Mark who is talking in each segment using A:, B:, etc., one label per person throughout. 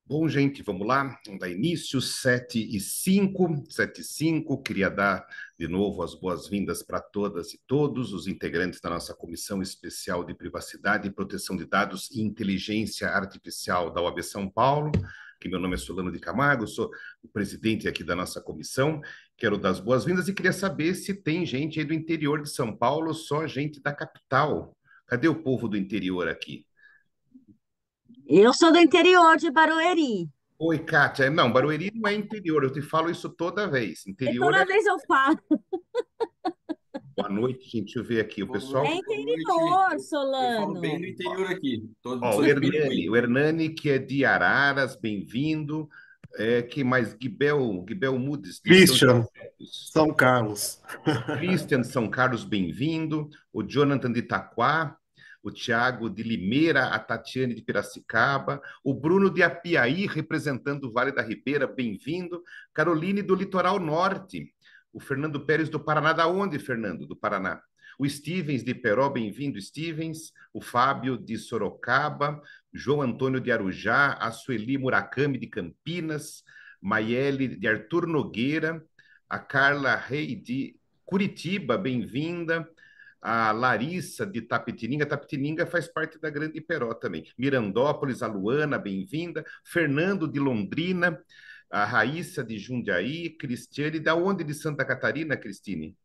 A: Bom, gente, vamos lá. Vamos dar início, 7h05, 7h05. Queria dar de novo as boas-vindas para todas e todos os integrantes da nossa Comissão Especial de Privacidade e Proteção de Dados e Inteligência Artificial da OAB São Paulo, que meu nome é Solano de Camargo, sou o presidente aqui da nossa comissão. Quero dar as boas-vindas e queria saber se tem gente aí do interior de São Paulo ou só gente da capital. Cadê o povo do interior aqui?
B: Eu sou do interior de Barueri.
A: Oi, Kátia. Não, Barueri não é interior, eu te falo isso toda vez.
B: E
A: Interior é.
B: toda vez eu falo.
A: Boa noite, gente. Deixa eu ver aqui. O
C: Boa
B: É
A: pessoal.
C: noite, boa noite.
B: interior,
C: Eu falo bem do
B: Solano.
C: interior aqui.
A: Ó,
C: Sou
A: o
C: de
A: Hernani,
C: Pinguim.
A: o Hernani, que é de Araras, bem-vindo. Que mais? Guibel Mudes, de São José
D: Christian,
A: dos
D: São Carlos.
A: Christian de São Carlos, bem-vindo. O Jonathan de Itaquá. O Tiago de Limeira, a Tatiane de Piracicaba, o Bruno de Apiaí, representando o Vale da Ribeira, bem-vindo. Caroline do Litoral Norte, o Fernando Pérez do Paraná, da onde, Fernando? Do Paraná. O Stevens de Peró, bem-vindo, Stevens. O Fábio de Sorocaba, João Antônio de Arujá, a Sueli Murakami de Campinas, Maiele de Arthur Nogueira, a Carla Rei de Curitiba, bem-vinda. A Larissa de Tapetininga. Tapetininga faz parte da Grande Peró também. Mirandópolis, a Luana, bem-vinda. Fernando de Londrina, a Raíssa de Jundiaí, Cristiane, da onde de Santa Catarina, Cristine?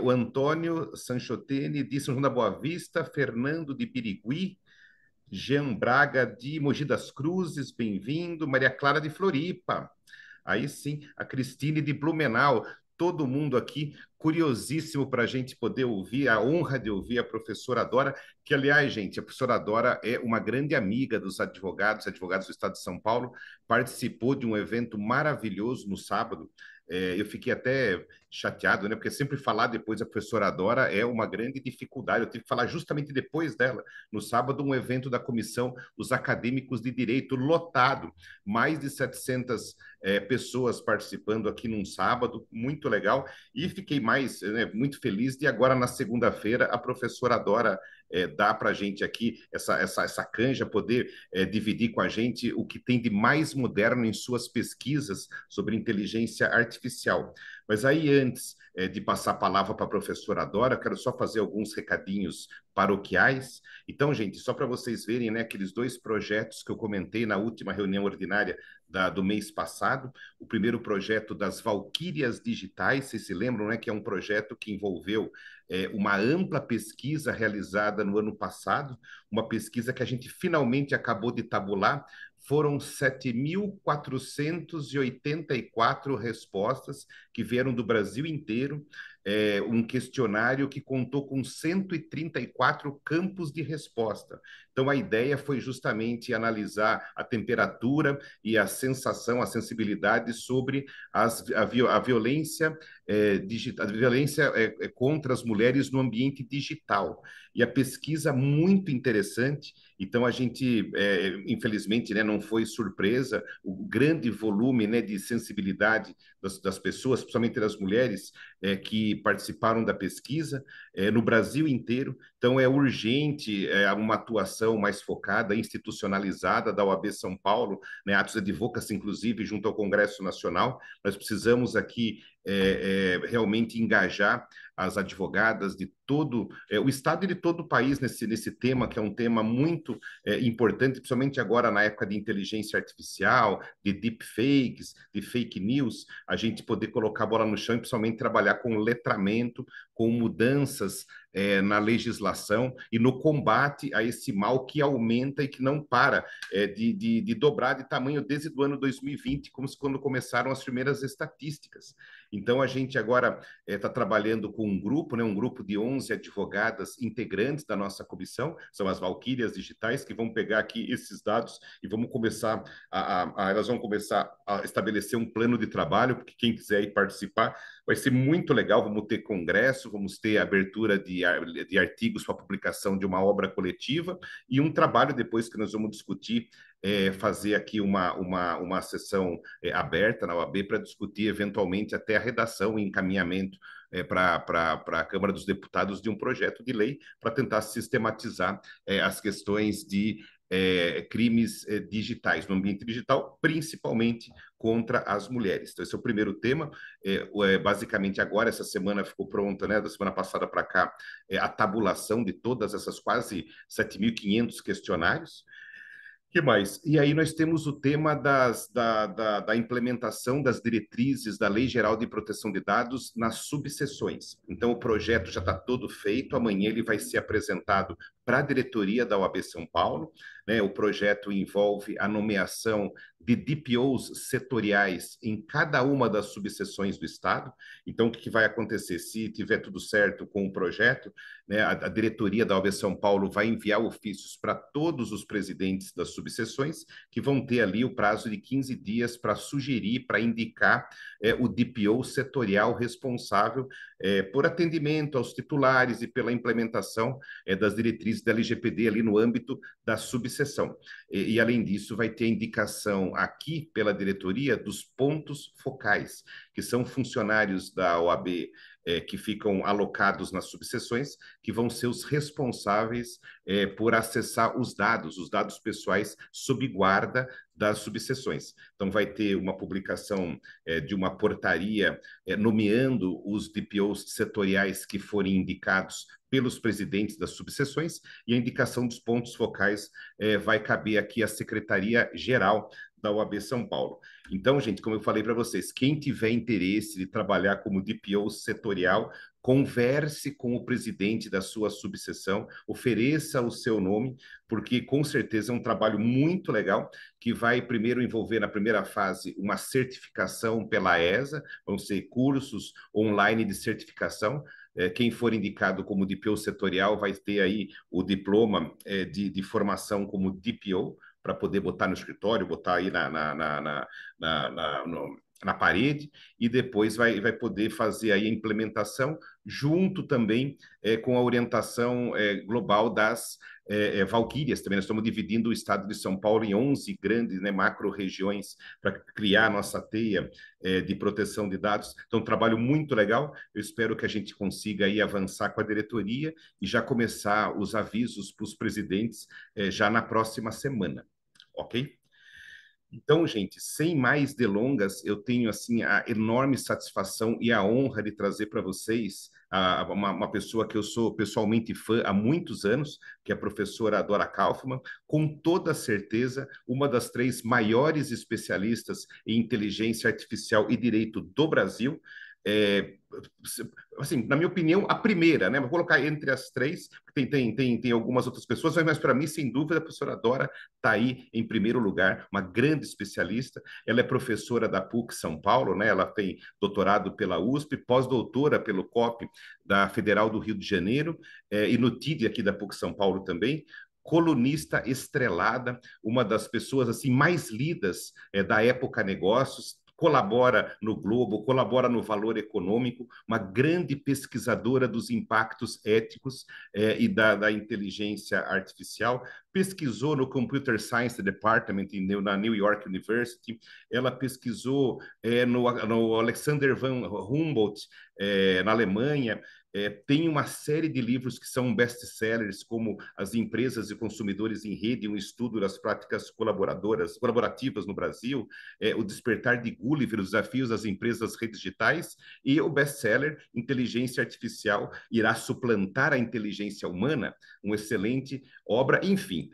A: O Antônio Sanchotene de São João da Boa Vista, Fernando de Birigui, Jean Braga de Mogi das Cruzes, bem-vindo. Maria Clara de Floripa. Aí sim, a Cristine de Blumenau. Todo mundo aqui curiosíssimo para a gente poder ouvir, a honra de ouvir a professora Dora, que, aliás, gente, a professora Dora é uma grande amiga dos advogados, advogados do Estado de São Paulo, participou de um evento maravilhoso no sábado. Eu fiquei até chateado, né? Porque sempre falar depois da professora Dora é uma grande dificuldade. Eu tive que falar justamente depois dela, no sábado, um evento da comissão, os acadêmicos de direito, lotado, mais de 700 pessoas participando aqui num sábado, muito legal, e fiquei mais, né, muito feliz de agora na segunda-feira a professora Dora dar para a gente aqui essa canja, poder dividir com a gente o que tem de mais moderno em suas pesquisas sobre inteligência artificial. Mas aí, antes de passar a palavra para a professora Dora, quero só fazer alguns recadinhos paroquiais. Então, gente, só para vocês verem, né, aqueles dois projetos que eu comentei na última reunião ordinária do mês passado, o primeiro projeto das Valquírias Digitais, vocês se lembram, né, que é um projeto que envolveu uma ampla pesquisa realizada no ano passado, uma pesquisa que a gente finalmente acabou de tabular. Foram 7.484 respostas que vieram do Brasil inteiro, um questionário que contou com 134 campos de resposta. Então, a ideia foi justamente analisar a temperatura e a sensação, a sensibilidade sobre a violência digital, a violência contra as mulheres no ambiente digital. E a pesquisa muito interessante. Então, a gente, infelizmente, né, não foi surpresa o grande volume, né, de sensibilidade das pessoas, principalmente das mulheres, que participaram da pesquisa, no Brasil inteiro. Então, é urgente uma atuação mais focada, institucionalizada da OAB São Paulo, né, atos de advocacy, inclusive, junto ao Congresso Nacional. Nós precisamos aqui realmente engajar as advogadas de todo o Estado e de todo o país nesse tema, que é um tema muito importante, principalmente agora na época de inteligência artificial, de deepfakes, de fake news, a gente poder colocar a bola no chão e principalmente trabalhar com letramento, com mudanças na legislação e no combate a esse mal que aumenta e que não para de dobrar de tamanho desde o ano 2020, como quando começaram as primeiras estatísticas. Então, a gente agora está trabalhando com um grupo, né, um grupo de 11 advogadas integrantes da nossa comissão, são as Valquírias Digitais, que vão pegar aqui esses dados e vamos começar elas vão começar a estabelecer um plano de trabalho, porque quem quiser ir participar vai ser muito legal. Vamos ter congresso, vamos ter abertura de artigos para publicação de uma obra coletiva e um trabalho depois que nós vamos discutir, fazer aqui uma sessão aberta na OAB para discutir eventualmente até a redação e encaminhamento para a Câmara dos Deputados de um projeto de lei para tentar sistematizar as questões de crimes digitais no ambiente digital, principalmente contra as mulheres. Então, esse é o primeiro tema. Basicamente, agora, essa semana ficou pronta, né, da semana passada para cá, a tabulação de todas essas quase 7.500 questionários. Que mais? E aí nós temos o tema da implementação das diretrizes da Lei Geral de Proteção de Dados nas subseções. Então, o projeto já está todo feito, amanhã ele vai ser apresentado para a diretoria da OAB São Paulo, né? O projeto envolve a nomeação de DPOs setoriais em cada uma das subseções do Estado. Então, o que vai acontecer? Se tiver tudo certo com o projeto, né, a diretoria da OAB São Paulo vai enviar ofícios para todos os presidentes das subseções, que vão ter ali o prazo de 15 dias para sugerir, para indicar o DPO setorial responsável por atendimento aos titulares e pela implementação das diretrizes da LGPD ali no âmbito da subseção. Além disso, vai ter a indicação aqui pela diretoria dos pontos focais, que são funcionários da OAB que ficam alocados nas subseções, que vão ser os responsáveis por acessar os dados pessoais sob guarda das subseções. Então, vai ter uma publicação de uma portaria nomeando os DPOs setoriais que forem indicados pelos presidentes das subseções, e a indicação dos pontos focais vai caber aqui à Secretaria-Geral da OAB São Paulo. Então, gente, como eu falei para vocês, quem tiver interesse de trabalhar como DPO setorial, converse com o presidente da sua subseção, ofereça o seu nome, porque com certeza é um trabalho muito legal, que vai primeiro envolver, na primeira fase, uma certificação pela ESA, vão ser cursos online de certificação. Quem for indicado como DPO setorial vai ter aí o diploma de formação como DPO, para poder botar no escritório, botar aí na parede, e depois vai poder fazer aí a implementação, junto também com a orientação global das Valquírias. Também nós estamos dividindo o estado de São Paulo em 11 grandes, né, macro-regiões para criar a nossa teia de proteção de dados. Então, um trabalho muito legal. Eu espero que a gente consiga aí avançar com a diretoria e já começar os avisos para os presidentes já na próxima semana. Ok? Então, gente, sem mais delongas, eu tenho assim a enorme satisfação e a honra de trazer para vocês uma pessoa que eu sou pessoalmente fã há muitos anos, que é a professora Dora Kaufmann, com toda certeza uma das 3 maiores especialistas em inteligência artificial e direito do Brasil. É, assim, na minha opinião, a primeira, né? Vou colocar entre as 3, tem algumas outras pessoas, mas para mim, sem dúvida, a professora Dora está aí em primeiro lugar, uma grande especialista. Ela é professora da PUC São Paulo, né? Ela tem doutorado pela USP, pós-doutora pelo COP da Federal do Rio de Janeiro, e no TID aqui da PUC São Paulo também. Colunista estrelada, uma das pessoas assim mais lidas da época negócios, colabora no Globo, colabora no Valor Econômico, uma grande pesquisadora dos impactos éticos e da inteligência artificial, pesquisou no Computer Science Department na New York University, ela pesquisou no Alexander von Humboldt, na Alemanha, tem uma série de livros que são best-sellers, como As Empresas e Consumidores em Rede, um estudo das práticas colaborativas no Brasil, O Despertar de Gulliver, Os Desafios das Empresas das Redes Digitais, e o best-seller Inteligência Artificial Irá Suplantar a Inteligência Humana, uma excelente obra. Enfim,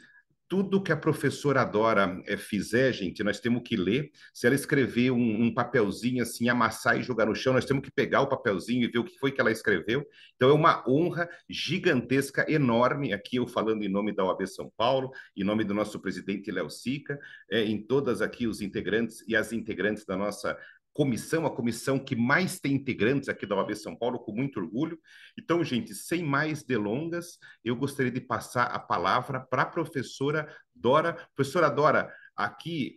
A: tudo que a professora Dora fizer, gente, nós temos que ler. Se ela escrever um papelzinho assim, amassar e jogar no chão, nós temos que pegar o papelzinho e ver o que foi que ela escreveu. Então é uma honra gigantesca, enorme, aqui eu falando em nome da OAB São Paulo, em nome do nosso presidente Léo Sica, em todas aqui os integrantes e as integrantes da nossa comissão, a comissão que mais tem integrantes aqui da OAB São Paulo, com muito orgulho. Então, gente, sem mais delongas, eu gostaria de passar a palavra para a professora Dora. Professora Dora, aqui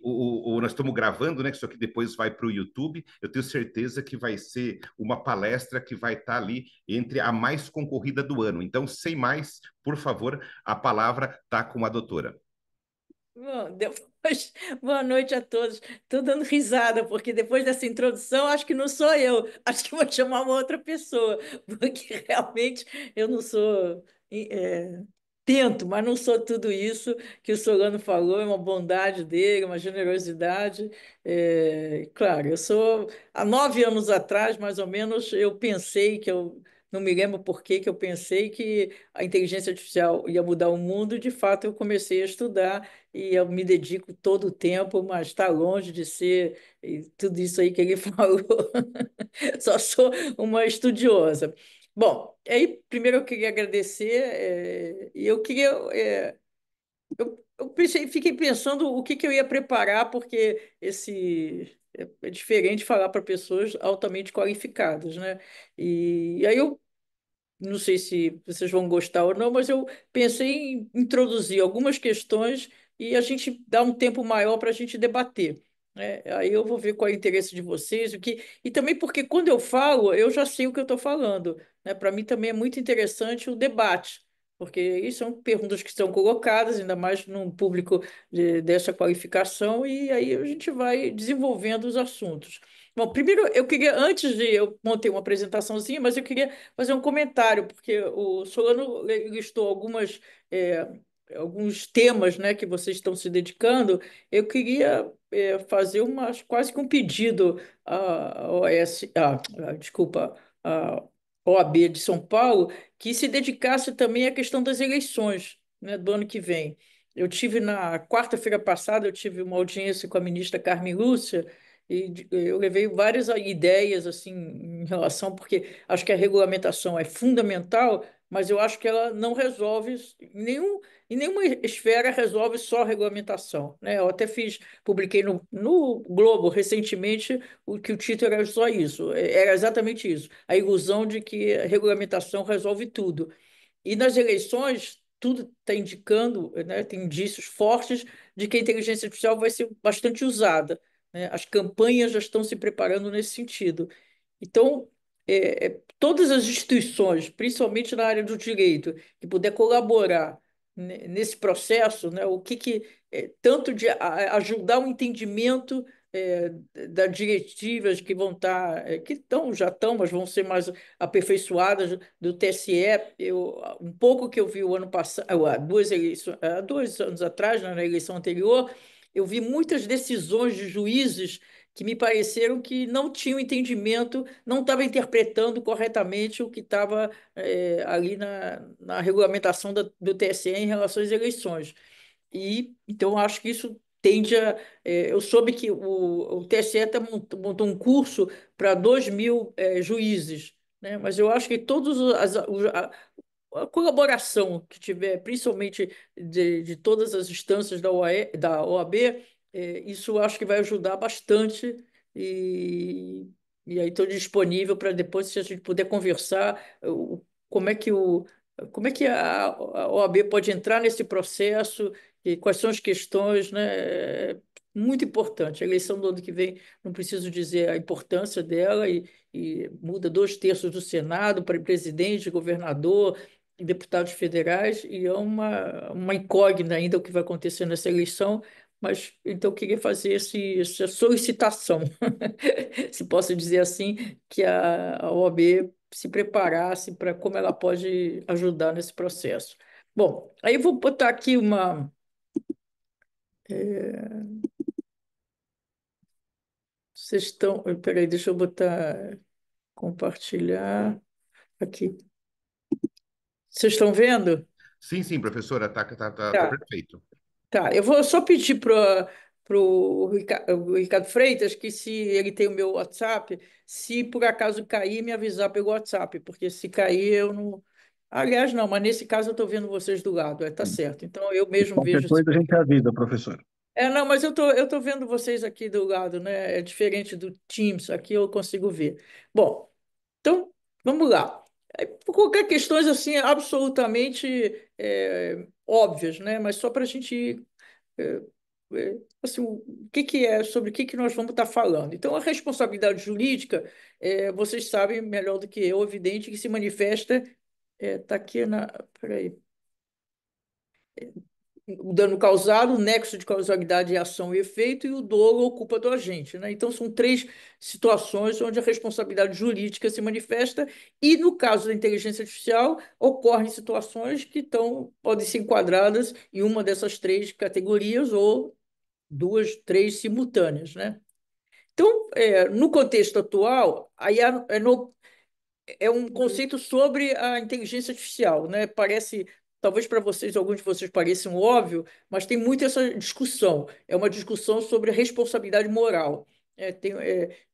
A: nós estamos gravando, né? Que isso aqui depois vai para o YouTube. Eu tenho certeza que vai ser uma palestra que vai estar ali entre a mais concorrida do ano. Então, sem mais, por favor, a palavra está com a doutora.
C: Bom, depois, boa noite a todos. Estou dando risada, porque depois dessa introdução, acho que não sou eu, acho que vou chamar uma outra pessoa, porque realmente eu não sou tento, mas não sou tudo isso que o Solano falou, é uma bondade dele, uma generosidade. Claro, eu sou. Há 9 anos atrás, mais ou menos, eu pensei que eu. Não me lembro por que que eu pensei que a inteligência artificial ia mudar o mundo, e de fato eu comecei a estudar e eu me dedico todo o tempo, mas está longe de ser tudo isso aí que ele falou. Só sou uma estudiosa. Bom, aí primeiro eu queria agradecer, e eu queria, eu pensei, fiquei pensando o que que eu ia preparar, porque é diferente falar para pessoas altamente qualificadas, né? E aí eu não sei se vocês vão gostar ou não, mas eu pensei em introduzir algumas questões e a gente dá um tempo maior para a gente debater, né? Aí eu vou ver qual é o interesse de vocês, e também porque quando eu falo, eu já sei o que eu estou falando, né? Para mim também é muito interessante o debate, porque isso são perguntas que são colocadas, ainda mais num público dessa qualificação, e aí a gente vai desenvolvendo os assuntos. Bom, primeiro eu queria, antes de eu montei uma apresentaçãozinha, mas eu queria fazer um comentário, porque o Solano listou eh, alguns temas, né, que vocês estão se dedicando. Eu queria fazer quase que um pedido à OS, desculpa, à OAB de São Paulo, que se dedicasse também à questão das eleições, né, do ano que vem. Eu tive na quarta-feira passada, eu tive uma audiência com a ministra Carmen Lúcia, e eu levei várias ideias assim em relação, porque acho que a regulamentação é fundamental, mas eu acho que ela não resolve, em nenhuma esfera resolve só a regulamentação, né? Eu até publiquei no Globo recentemente o título era só isso, era exatamente isso, a ilusão de que a regulamentação resolve tudo. E nas eleições, tudo está indicando, né, tem indícios fortes de que a inteligência artificial vai ser bastante usada, né? As campanhas já estão se preparando nesse sentido. Então, todas as instituições, principalmente na área do direito, que puder colaborar nesse processo, né, tanto de ajudar o entendimento é, das diretivas que vão estar, já estão, mas vão ser mais aperfeiçoadas do TSE. Um pouco que eu vi o ano passado, há 2 anos atrás, né, na eleição anterior, eu vi muitas decisões de juízes que me pareceram que não tinham entendimento, não estavam interpretando corretamente o que estava ali na regulamentação do TSE em relação às eleições. E então acho que isso tende a. Eu soube que o TSE montou um curso para 2.000 juízes, né? Mas eu acho que todos a colaboração que tiver, principalmente de todas as instâncias da OAB, isso eu acho que vai ajudar bastante. E, e aí estou disponível para depois, se a gente puder conversar, como é que como é que a OAB pode entrar nesse processo e quais são as questões, né? Muito importante. A eleição do ano que vem, não preciso dizer a importância dela, e muda 2/3 do Senado para presidente, governador, deputados federais, e é uma incógnita ainda o que vai acontecer nessa eleição, mas então eu queria fazer essa solicitação, se posso dizer assim, que a OAB se preparasse para como ela pode ajudar nesse processo. Bom, aí eu vou botar aqui uma. Vocês estão. Peraí, deixa eu botar. Compartilhar aqui. Vocês estão vendo?
A: Sim, sim, professora, tá
C: Tá.
A: perfeito.
C: Tá, eu vou só pedir para o Ricardo Freitas que, se ele tem o meu WhatsApp, se por acaso cair, me avisar pelo WhatsApp, porque se cair eu não. Aliás, não, mas nesse caso eu estou vendo vocês do lado, tá certo. Então eu mesmo
D: Qualquer
C: vejo.
D: coisa a gente avisa, professor.
C: Não, mas eu tô vendo vocês aqui do lado, né? É diferente do Teams, aqui eu consigo ver. Bom, então vamos lá. Por qualquer questões assim absolutamente óbvias, né? Mas só para a gente é, assim, sobre o que que nós vamos estar falando. Então, a responsabilidade jurídica, vocês sabem melhor do que eu, evidente, que se manifesta, está aqui na. Peraí. o dano causado, o nexo de causalidade é ação e efeito, e o dolo ou culpa do agente, né? Então, são três situações onde a responsabilidade jurídica se manifesta, e no caso da inteligência artificial, ocorrem situações que podem ser enquadradas em uma dessas três categorias, ou duas, três simultâneas, né? Então, no contexto atual, aí é um conceito sobre a inteligência artificial, né? Parece, talvez para vocês, alguns de vocês pareçam óbvio, mas tem muito essa discussão. É uma discussão sobre a responsabilidade moral.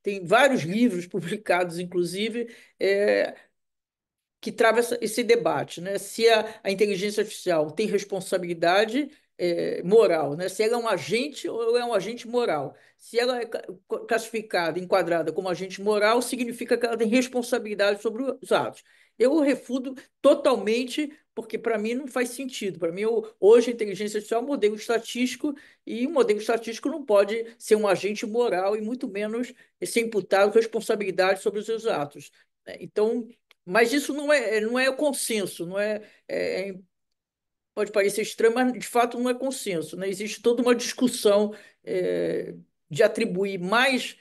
C: Tem vários livros publicados, inclusive, que trava esse debate, né? Se a inteligência artificial tem responsabilidade moral, né? Se ela é um agente ou é um agente moral. Se ela é classificada, enquadrada como agente moral, significa que ela tem responsabilidade sobre os atos. Eu refuto totalmente, porque para mim não faz sentido. Para mim, hoje a inteligência artificial é um modelo estatístico, e um modelo estatístico não pode ser um agente moral, e muito menos ser imputado responsabilidade sobre os seus atos. Então, mas isso não é o consenso, não pode parecer estranho, mas de fato não é consenso, né? Existe toda uma discussão de atribuir mais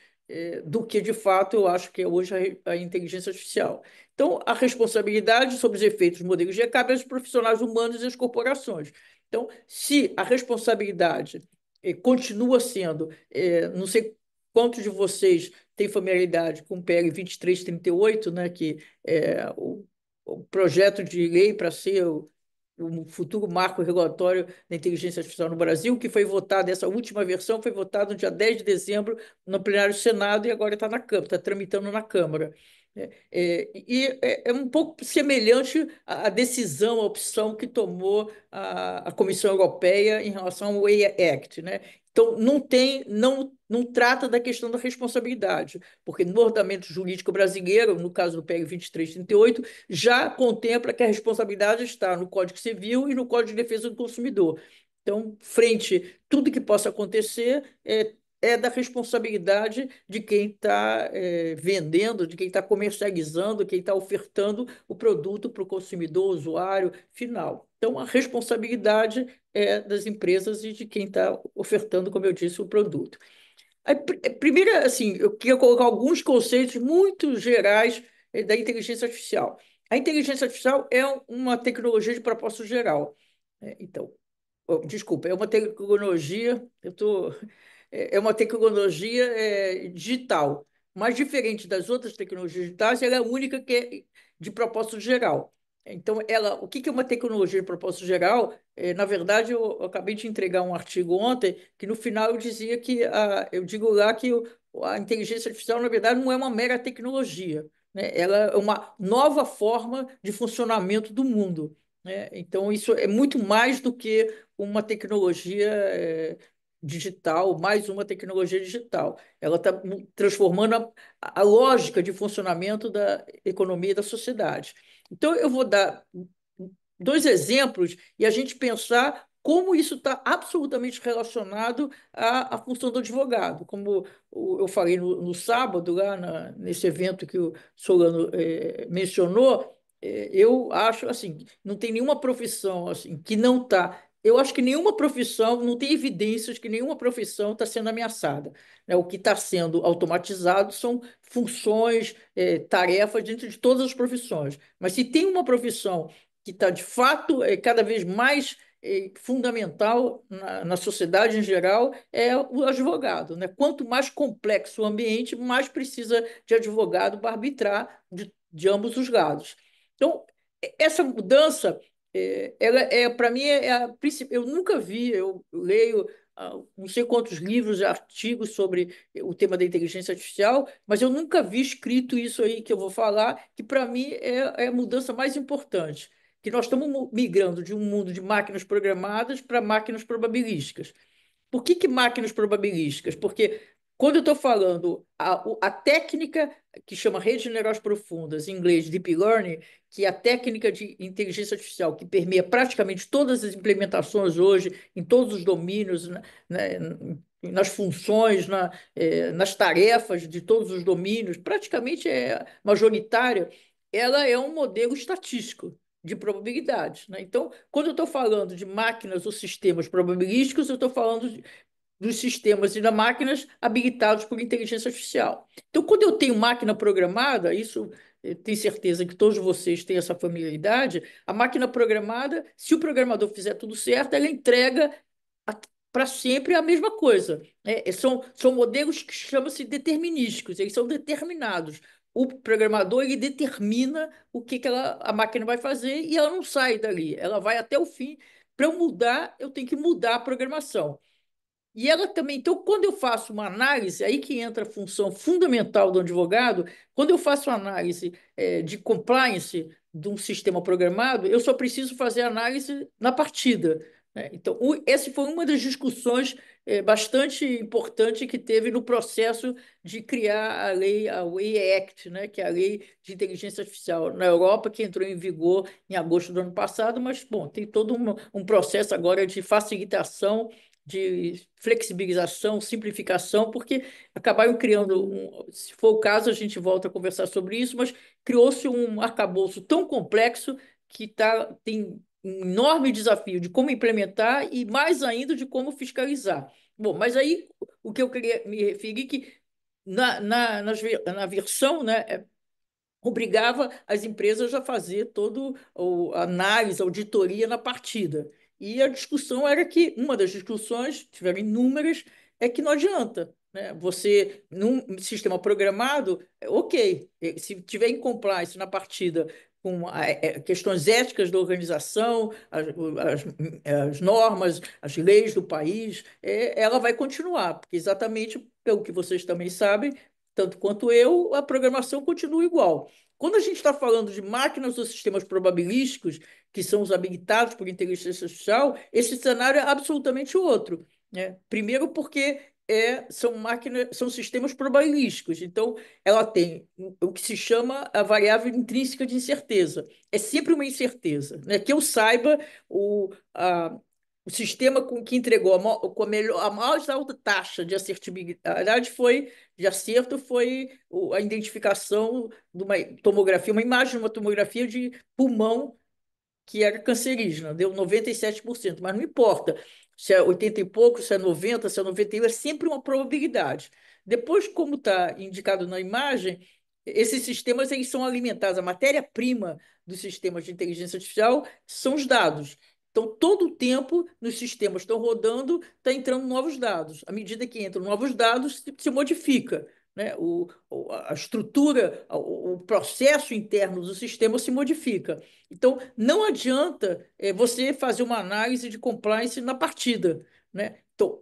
C: do que de fato eu acho que é hoje a inteligência artificial. Então, a responsabilidade sobre os efeitos dos modelos de IA cabe aos profissionais humanos e às corporações. Então, se a responsabilidade continua sendo, não sei quantos de vocês têm familiaridade com o PL 2338, né, que é o projeto de lei para ser o futuro marco regulatório da inteligência artificial no Brasil, que foi votado, essa última versão foi votada no dia 10 de dezembro no plenário do Senado, e agora está na Câmara, está tramitando na Câmara. É um pouco semelhante à decisão, à opção que tomou a Comissão Europeia em relação ao AI Act, né? Então, não trata da questão da responsabilidade, porque no ordenamento jurídico brasileiro, no caso do PL 2338, já contempla que a responsabilidade está no Código Civil e no Código de Defesa do Consumidor. Então, frente a tudo que possa acontecer, é da responsabilidade de quem está vendendo, de quem está comercializando, quem está ofertando o produto para o consumidor, usuário final. Então, a responsabilidade é das empresas e de quem está ofertando, como eu disse, o produto. Primeiro, assim, eu queria colocar alguns conceitos muito gerais da inteligência artificial. A inteligência artificial é uma tecnologia de propósito geral. Então, desculpa, é uma tecnologia, é uma tecnologia digital, mas diferente das outras tecnologias digitais, ela é a única que é de propósito geral. Então, o que é uma tecnologia de propósito geral? Na verdade, eu acabei de entregar um artigo ontem que no final eu dizia que eu digo lá que a inteligência artificial, na verdade, não é uma mera tecnologia, né? Ela é uma nova forma de funcionamento do mundo, né? Então, isso é muito mais do que uma tecnologia digital, mais uma tecnologia digital. Ela está transformando a lógica de funcionamento da economia e da sociedade. Então, eu vou dar dois exemplos e a gente pensar como isso está absolutamente relacionado à função do advogado. Como eu falei no sábado, lá nesse evento que o Solano mencionou, eu acho assim, não tem nenhuma profissão assim que não está. Eu acho que nenhuma profissão, não tem evidências que nenhuma profissão está sendo ameaçada, né? O que está sendo automatizado são funções, tarefas dentro de todas as profissões. Mas se tem uma profissão que está, de fato, cada vez mais fundamental na sociedade em geral, é o advogado, né? Quanto mais complexo o ambiente, mais precisa de advogado para arbitrar de ambos os lados. Então, essa mudança, para mim, eu nunca vi, eu leio não sei quantos livros e artigos sobre o tema da inteligência artificial, mas eu nunca vi escrito isso aí que eu vou falar, que para mim é a mudança mais importante, que nós estamos migrando de um mundo de máquinas programadas para máquinas probabilísticas. Por que máquinas probabilísticas? Porque quando eu estou falando a técnica que chama redes neurais profundas, em inglês Deep Learning, que é a técnica de inteligência artificial que permeia praticamente todas as implementações hoje, em todos os domínios, né, nas funções, nas tarefas de todos os domínios, praticamente é majoritária, ela é um modelo estatístico. de probabilidades, né? Então, quando eu estou falando de máquinas ou sistemas probabilísticos, eu estou falando dos sistemas e das máquinas habilitados por inteligência artificial. Então, quando eu tenho máquina programada, isso tenho certeza que todos vocês têm essa familiaridade, a máquina programada, se o programador fizer tudo certo, ela entrega para sempre a mesma coisa. São modelos que chamam-se determinísticos, eles são determinados. O programador ele determina o que a máquina vai fazer e ela não sai dali, ela vai até o fim. Para eu mudar, eu tenho que mudar a programação. E ela também, então, quando eu faço uma análise, aí que entra a função fundamental do advogado, quando eu faço análise de compliance de um sistema programado, eu só preciso fazer análise na partida, né? Então, essa foi uma das discussões bastante importante que teve no processo de criar a Lei Act, né? Que é a Lei de Inteligência Artificial na Europa, que entrou em vigor em agosto do ano passado, mas, bom, tem todo um processo agora de facilitação de flexibilização, simplificação, porque acabaram criando, se for o caso, a gente volta a conversar sobre isso, mas criou-se um arcabouço tão complexo que tem um enorme desafio de como implementar e mais ainda de como fiscalizar. Bom, mas aí o que eu queria me referir é que na versão, né, obrigava as empresas a fazer toda a análise, a auditoria na partida. E a discussão era que, uma das discussões, tiveram inúmeras, é que não adianta, né? Você, num sistema programado, ok, se tiver em compliance na partida com questões éticas da organização, as normas, as leis do país, ela vai continuar, porque exatamente pelo que vocês também sabem, tanto quanto eu, a programação continua igual. Quando a gente está falando de máquinas ou sistemas probabilísticos, que são os habilitados por inteligência artificial, esse cenário é absolutamente outro, né? Primeiro porque são máquinas, são sistemas probabilísticos, então ela tem o que se chama a variável intrínseca de incerteza. É sempre uma incerteza, né? Que eu saiba, o sistema que entregou com a mais alta taxa de assertibilidade de acerto foi a identificação de uma tomografia, uma imagem de uma tomografia de pulmão que era cancerígena, deu 97%, mas não importa se é 80 e pouco, se é 90, se é 91, é sempre uma probabilidade. Depois, como está indicado na imagem, esses sistemas eles são alimentados, a matéria-prima dos sistemas de inteligência artificial são os dados. Então, todo o tempo, nos sistemas estão rodando, está entrando novos dados. À medida que entram novos dados, se modifica, né? A estrutura, o processo interno do sistema se modifica. Então, não adianta você fazer uma análise de compliance na partida, né? Então,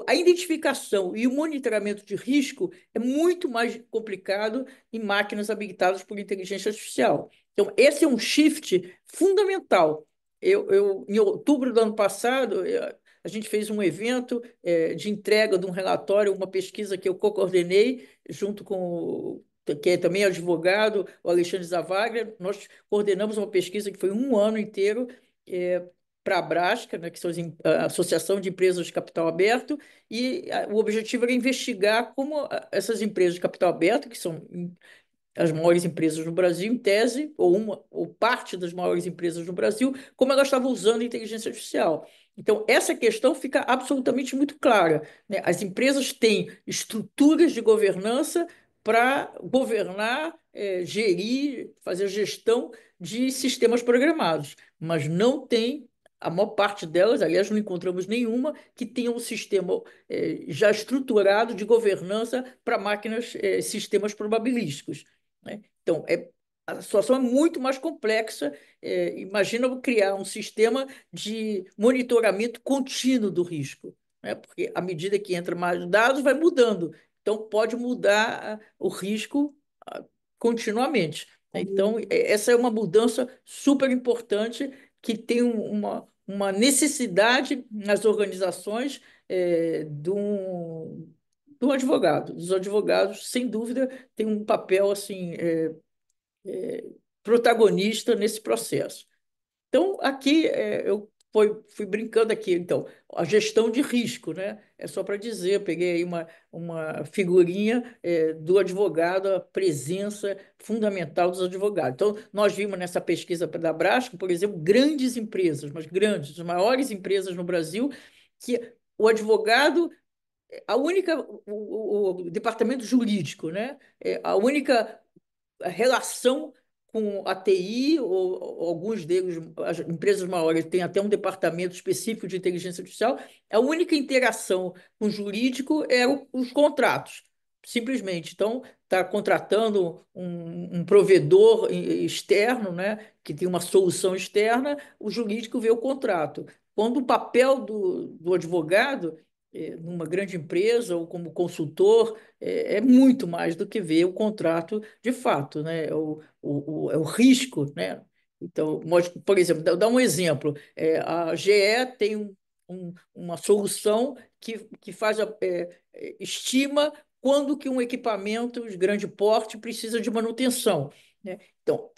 C: a identificação e o monitoramento de risco é muito mais complicado em máquinas habilitadas por inteligência artificial. Então, esse é um shift fundamental. Em outubro do ano passado, a gente fez um evento de entrega de um relatório, uma pesquisa que eu co-coordenei junto com que é também advogado, o Alexandre Zavaglia. Nós coordenamos uma pesquisa que foi um ano inteiro para a Brasca, né, que são a Associação de Empresas de Capital Aberto, e o objetivo era investigar como essas empresas de capital aberto, que são as maiores empresas no Brasil, em tese, ou parte das maiores empresas no Brasil, como elas estavam usando a inteligência artificial. Então, essa questão fica absolutamente muito clara, né? As empresas têm estruturas de governança para governar, gerir, fazer gestão de sistemas programados, mas não tem, a maior parte delas, aliás, não encontramos nenhuma que tenha um sistema já estruturado de governança para máquinas, sistemas probabilísticos, né? Então, a situação é muito mais complexa. Imagina eu criar um sistema de monitoramento contínuo do risco, né? Porque à medida que entra mais dados, vai mudando. Então, pode mudar o risco continuamente. Então, essa é uma mudança super importante que tem uma necessidade nas organizações do advogado. Os advogados, sem dúvida, têm um papel assim protagonista nesse processo. Então, aqui eu fui brincando aqui. Então, a gestão de risco, né? É só para dizer, eu peguei aí uma figurinha do advogado, a presença fundamental dos advogados. Então, nós vimos nessa pesquisa da Brasco, por exemplo, grandes empresas, mas grandes, as maiores empresas no Brasil, que o advogado, a única, o departamento jurídico, né? A única relação com a TI, ou alguns deles, as empresas maiores, têm até um departamento específico de inteligência artificial, a única interação com o jurídico eram os contratos, simplesmente. Então, está contratando um provedor externo, né, que tem uma solução externa, o jurídico vê o contrato. Quando o papel do advogado, numa grande empresa ou como consultor, é muito mais do que ver o contrato de fato, né? É o risco, né? Então, por exemplo, dá um exemplo. A GE tem uma solução que estima quando que um equipamento de grande porte precisa de manutenção, né? Então,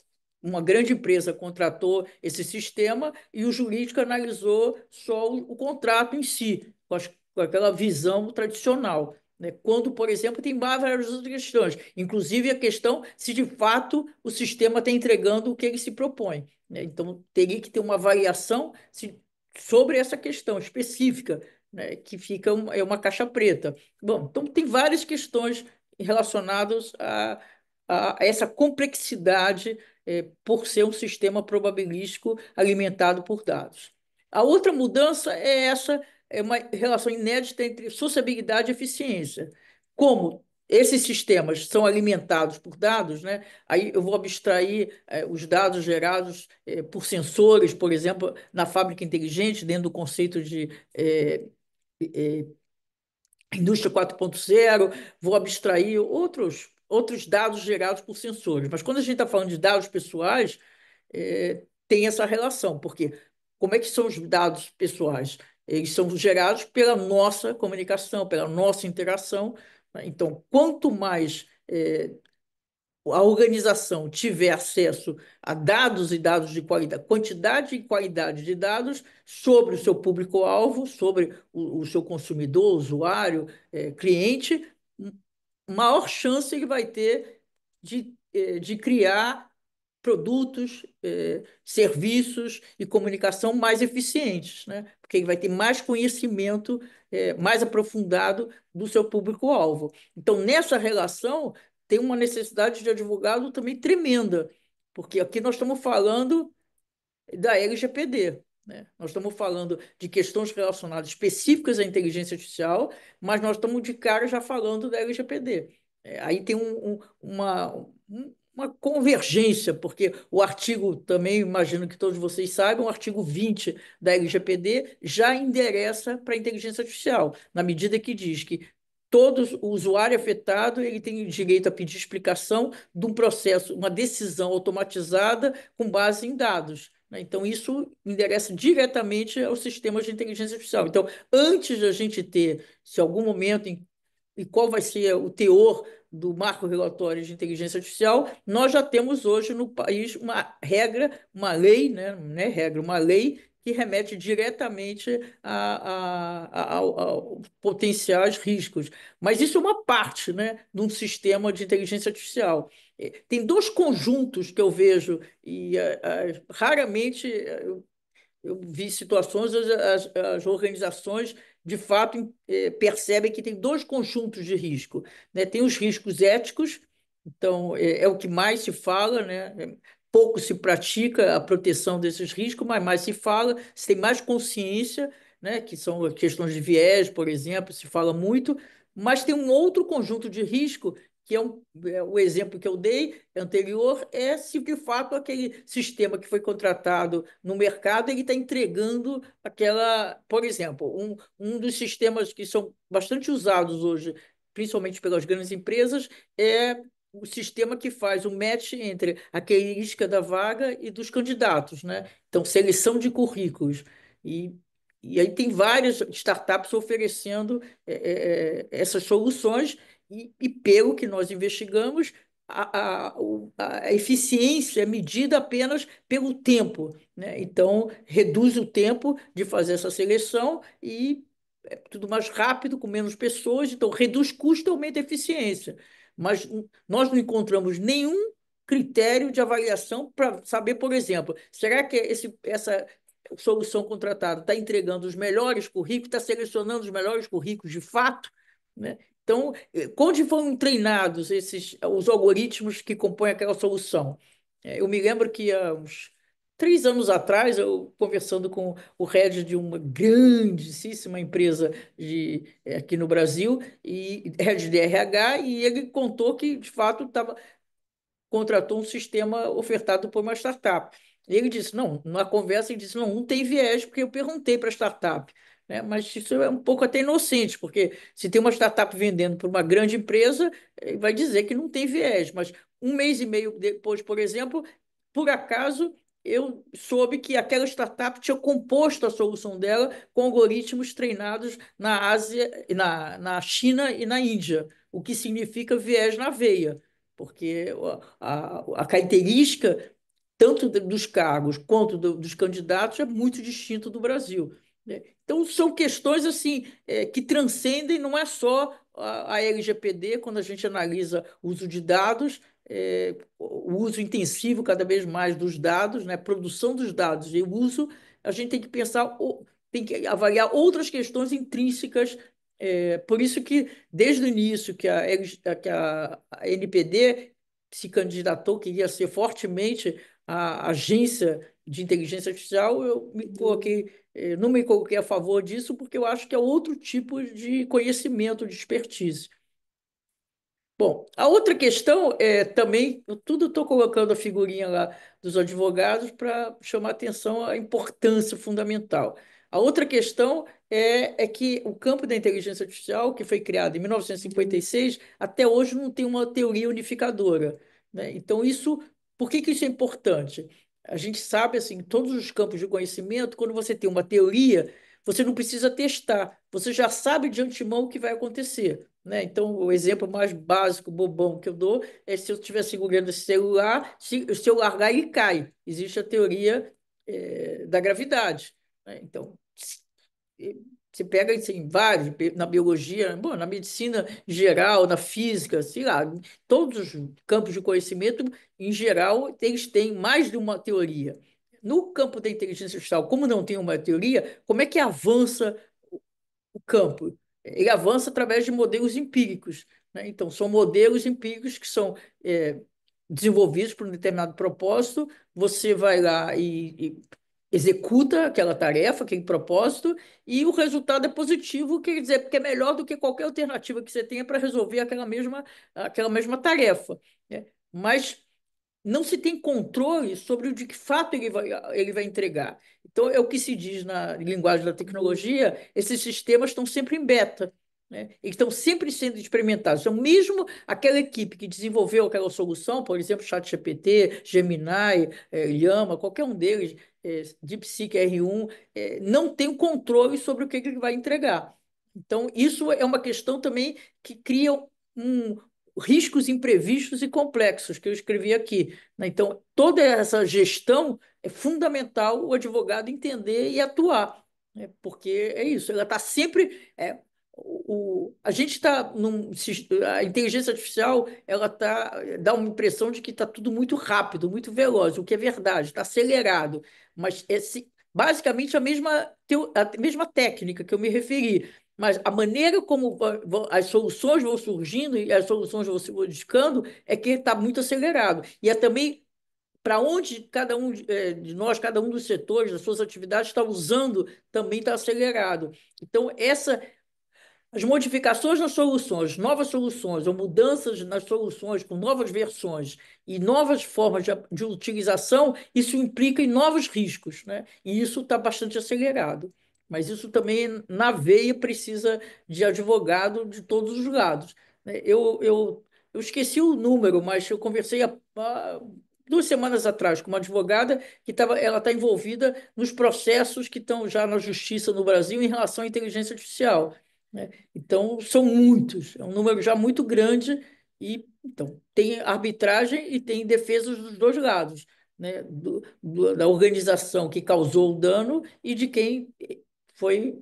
C: uma grande empresa contratou esse sistema e o jurídico analisou só o contrato em si, com aquela visão tradicional, né? Quando, por exemplo, tem várias outras questões, inclusive a questão se de fato o sistema está entregando o que ele se propõe, né? Então, teria que ter uma avaliação sobre essa questão específica, né? Que fica uma caixa preta. Bom, então tem várias questões relacionadas a essa complexidade, por ser um sistema probabilístico alimentado por dados. A outra mudança é uma relação inédita entre sociabilidade e eficiência. Como esses sistemas são alimentados por dados, né? Aí eu vou abstrair os dados gerados por sensores, por exemplo, na fábrica inteligente, dentro do conceito de indústria 4.0, vou abstrair outros dados gerados por sensores. Mas quando a gente está falando de dados pessoais, tem essa relação, porque como é que são os dados pessoais? Eles são gerados pela nossa comunicação, pela nossa interação, né? Então, quanto mais a organização tiver acesso a dados e dados de qualidade, quantidade e qualidade de dados sobre o seu público-alvo, sobre o seu consumidor, usuário, cliente, maior chance ele vai ter de criar produtos, serviços e comunicação mais eficientes, né? Porque ele vai ter mais conhecimento, mais aprofundado do seu público-alvo. Então, nessa relação, tem uma necessidade de advogado também tremenda, porque aqui nós estamos falando da LGPD, né? Nós estamos falando de questões relacionadas específicas à inteligência artificial, mas nós estamos de cara já falando da LGPD. Aí tem uma convergência, porque o artigo, também imagino que todos vocês saibam, o artigo 20 da LGPD já endereça para a inteligência artificial, na medida que diz que o usuário afetado ele tem direito a pedir explicação de um processo, uma decisão automatizada com base em dados, né? Então, isso endereça diretamente aos sistemas de inteligência artificial. Então, antes da gente ter, se algum momento, e qual vai ser o teor do marco regulatório de inteligência artificial, nós já temos hoje no país uma regra, uma lei, né? Não é regra, uma lei que remete diretamente a potenciais riscos. Mas isso é uma parte, né, de um sistema de inteligência artificial. Tem dois conjuntos que eu vejo, e raramente eu vi situações, as organizações de fato percebem que tem dois conjuntos de risco, né? Tem os riscos éticos, então é o que mais se fala, né? Pouco se pratica a proteção desses riscos, mas mais se fala, se tem mais consciência, né? Que são questões de viés, por exemplo, se fala muito, mas tem um outro conjunto de risco que o exemplo que eu dei anterior, é se de fato aquele sistema que foi contratado no mercado ele está entregando aquela, por exemplo, um dos sistemas que são bastante usados hoje, principalmente pelas grandes empresas, é o sistema que faz o match entre a característica da vaga e dos candidatos, né? Então, seleção de currículos. E, e aí tem várias startups oferecendo essas soluções, e pelo que nós investigamos, a eficiência é medida apenas pelo tempo, né? Então, reduz o tempo de fazer essa seleção e é tudo mais rápido, com menos pessoas, então reduz custo e aumenta a eficiência. Mas nós não encontramos nenhum critério de avaliação para saber, por exemplo, será que essa solução contratada está entregando os melhores currículos, está selecionando os melhores currículos de fato, né? Então, onde foram treinados os algoritmos que compõem aquela solução? Eu me lembro que há uns 3 anos atrás, eu conversando com o head de uma grandíssima empresa aqui no Brasil, e head de RH, e ele contou que, de fato, contratou um sistema ofertado por uma startup. E ele disse, não, na conversa ele disse, não, não tem viés, porque eu perguntei para a startup, né? Mas isso é um pouco até inocente, porque se tem uma startup vendendo para uma grande empresa, vai dizer que não tem viés. Mas um mês e meio depois, por exemplo, por acaso, eu soube que aquela startup tinha composto a solução dela com algoritmos treinados na Ásia, na China e na Índia, o que significa viés na veia, porque a característica tanto dos cargos quanto dos candidatos é muito distinto do Brasil, né? Então, são questões assim que transcendem, não é só a LGPD, quando a gente analisa o uso de dados, o uso intensivo cada vez mais dos dados, né, produção dos dados e o uso, a gente tem que pensar, tem que avaliar outras questões intrínsecas. Por isso que, desde o início, que a NPD se candidatou, queria ser fortemente a agência de inteligência artificial, não me coloquei a favor disso, porque eu acho que é outro tipo de conhecimento, de expertise. Bom, a outra questão é também, eu tudo estou colocando a figurinha lá dos advogados para chamar atenção à importância fundamental. A outra questão é que o campo da inteligência artificial, que foi criado em 1956, até hoje não tem uma teoria unificadora, né? Então, por que isso é importante? A gente sabe, assim, em todos os campos de conhecimento, quando você tem uma teoria, você não precisa testar, você já sabe de antemão o que vai acontecer, né? Então, o exemplo mais básico, bobão que eu dou é se eu estiver segurando esse celular, se eu largar, ele cai. Existe a teoria, da gravidade, né? Então, você pega assim, vários, na biologia, bom, na medicina geral, na física, sei lá, todos os campos de conhecimento, em geral, eles têm mais de uma teoria. No campo da inteligência artificial, como não tem uma teoria, como é que avança o campo? Ele avança através de modelos empíricos, né? Então, são modelos empíricos que são desenvolvidos por um determinado propósito, você vai lá e executa aquela tarefa, aquele propósito, e o resultado é positivo, quer dizer, porque é melhor do que qualquer alternativa que você tenha para resolver aquela mesma tarefa, né? Mas não se tem controle sobre o de que fato ele vai entregar. Então, é o que se diz na linguagem da tecnologia, esses sistemas estão sempre em beta, né? Eles estão sempre sendo experimentados. Então, mesmo aquela equipe que desenvolveu aquela solução, por exemplo, ChatGPT, Gemini, Llama, qualquer um deles, DeepSeek R1, não tem o controle sobre o que ele vai entregar. Então, isso é uma questão também que cria um, riscos imprevistos e complexos, que eu escrevi aqui, né? Então, toda essa gestão é fundamental o advogado entender e atuar, né? Porque é isso, ela está sempre. A gente está a inteligência artificial dá uma impressão de que está tudo muito rápido, muito veloz, o que é verdade, está acelerado, mas basicamente a mesma técnica que eu me referi, mas a maneira como as soluções vão surgindo e as soluções vão se modificando é que está muito acelerado. E é também para onde cada um de nós, cada um dos setores, das suas atividades está usando, também está acelerado. Então, as modificações nas soluções, novas soluções ou mudanças nas soluções com novas versões e novas formas de utilização, isso implica em novos riscos, né? E isso está bastante acelerado. Mas isso também, na veia, precisa de advogado de todos os lados, né? Eu esqueci o número, mas eu conversei há 2 semanas atrás com uma advogada ela está envolvida nos processos que estão já na justiça no Brasil em relação à inteligência artificial, né? Então, são muitos, é um número já muito grande E então tem arbitragem e tem defesas dos dois lados, né? Da organização que causou o dano e de quem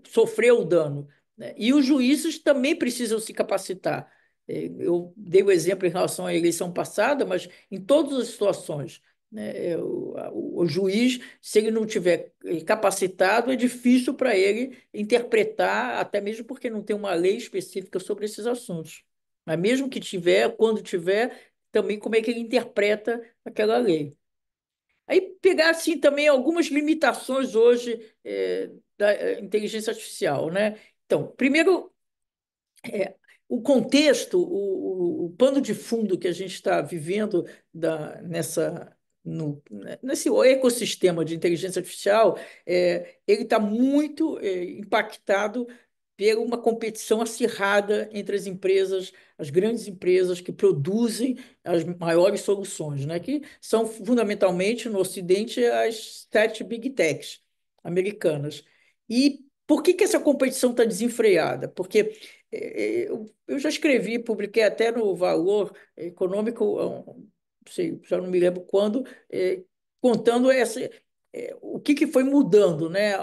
C: sofreu o dano, né? E os juízes também precisam se capacitar. Eu dei o exemplo em relação à eleição passada, mas em todas as situações, né? O juiz, se ele não tiver capacitado, é difícil para ele interpretar, até mesmo porque não tem uma lei específica sobre esses assuntos. Mas mesmo que tiver, quando tiver, também como é que ele interpreta aquela lei. Aí pegar assim também algumas limitações hoje da inteligência artificial, né? Então, primeiro, é, o contexto, o pano de fundo que a gente está vivendo nesse ecossistema de inteligência artificial, ele está muito impactado por uma competição acirrada entre as empresas, as grandes empresas que produzem as maiores soluções, né? Que são fundamentalmente no Ocidente as 7 Big Techs americanas. E por que essa competição está desenfreada? Porque eu já escrevi, publiquei até no Valor Econômico, não sei, já não me lembro quando, contando o que foi mudando, né?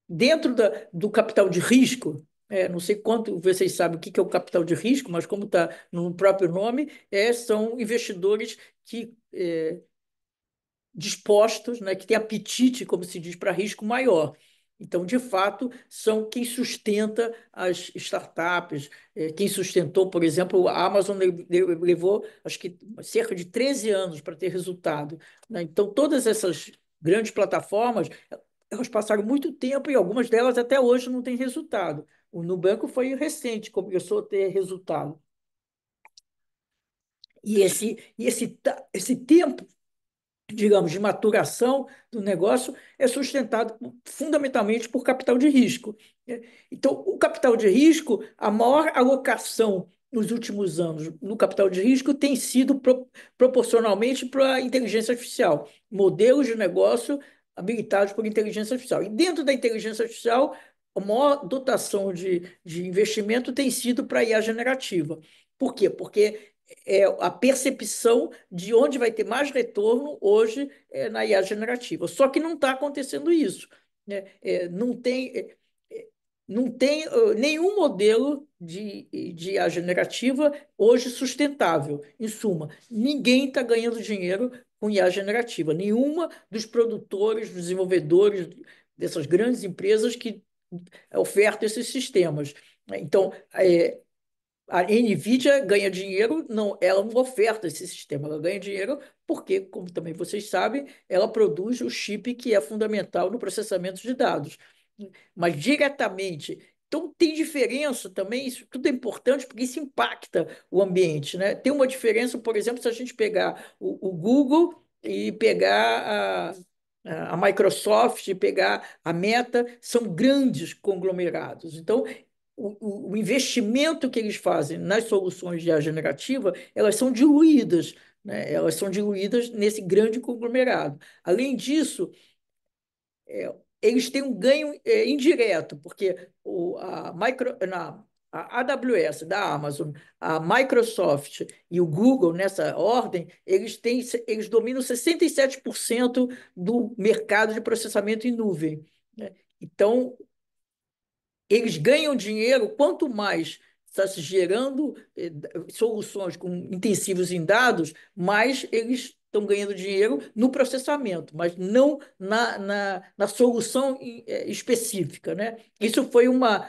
C: Dentro do capital de risco, não sei quanto vocês sabem o que é o capital de risco, mas como está no próprio nome, são investidores que dispostos, né, que têm apetite, como se diz, para risco maior. Então, de fato, são quem sustenta as startups, quem sustentou, por exemplo, a Amazon levou, acho que, cerca de 13 anos para ter resultado, né? Então, todas essas grandes plataformas, elas passaram muito tempo e algumas delas até hoje não têm resultado. O Nubank foi recente, começou a ter resultado. Esse tempo, digamos, de maturação do negócio é sustentado fundamentalmente por capital de risco. Então, o capital de risco, a maior alocação nos últimos anos no capital de risco tem sido proporcionalmente para a inteligência artificial, modelos de negócio habilitados por inteligência artificial. E dentro da inteligência artificial, a maior dotação de investimento tem sido para a IA generativa. Por quê? Porque a percepção de onde vai ter mais retorno hoje na IA generativa. Só que não está acontecendo isso, né? Não tem nenhum modelo de IA generativa hoje sustentável. Em suma, ninguém está ganhando dinheiro com IA generativa. Nenhuma dos produtores, dos desenvolvedores dessas grandes empresas que ofertam esses sistemas. Então, a NVIDIA ganha dinheiro, não, ela não oferta esse sistema, ela ganha dinheiro porque, como também vocês sabem, ela produz o chip que é fundamental no processamento de dados. Mas diretamente. Então, tem diferença também, isso tudo é importante porque isso impacta o ambiente, né? Tem uma diferença, por exemplo, se a gente pegar o Google e pegar a Microsoft, e pegar a Meta, são grandes conglomerados. Então, o investimento que eles fazem nas soluções de IA generativa, elas são diluídas, né? Elas são diluídas nesse grande conglomerado. Além disso, eles têm um ganho indireto, porque a AWS da Amazon, a Microsoft e o Google, nessa ordem, eles dominam 67% do mercado de processamento em nuvem, né? Então, eles ganham dinheiro quanto mais está se gerando soluções com intensivos em dados, mais eles estão ganhando dinheiro no processamento, mas não na solução específica, né? Isso foi uma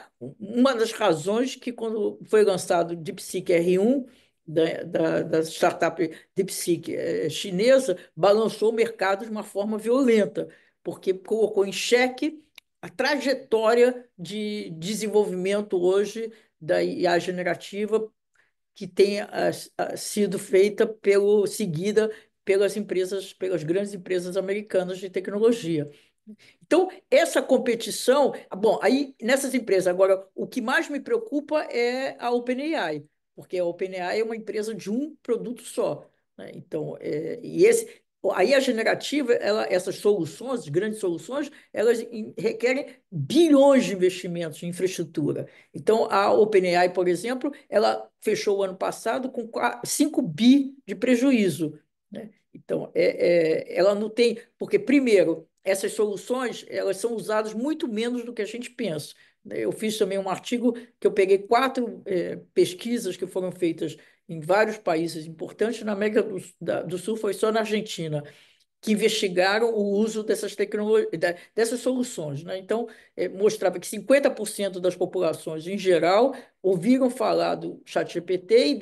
C: das razões que, quando foi lançado o DeepSeek R1, da startup DeepSeek chinesa, balançou o mercado de uma forma violenta, porque colocou em xeque a trajetória de desenvolvimento hoje da IA generativa que tem sido seguida pelas grandes empresas americanas de tecnologia. Então, essa competição, bom, aí nessas empresas, agora, o que mais me preocupa é a OpenAI, porque a OpenAI é uma empresa de um produto só, né? Então, Aí a generativa, essas soluções, grandes soluções, elas requerem bilhões de investimentos em infraestrutura. Então, a OpenAI, por exemplo, ela fechou o ano passado com 5 bi de prejuízo, né? Então, ela não tem... Porque, primeiro, essas soluções elas são usadas muito menos do que a gente pensa, né? Eu fiz também um artigo que eu peguei 4 pesquisas que foram feitas em vários países importantes. Na América do Sul foi só na Argentina, que investigaram o uso dessas tecnologias, dessas soluções, né? Então, mostrava que 50% das populações, em geral, ouviram falar do ChatGPT, e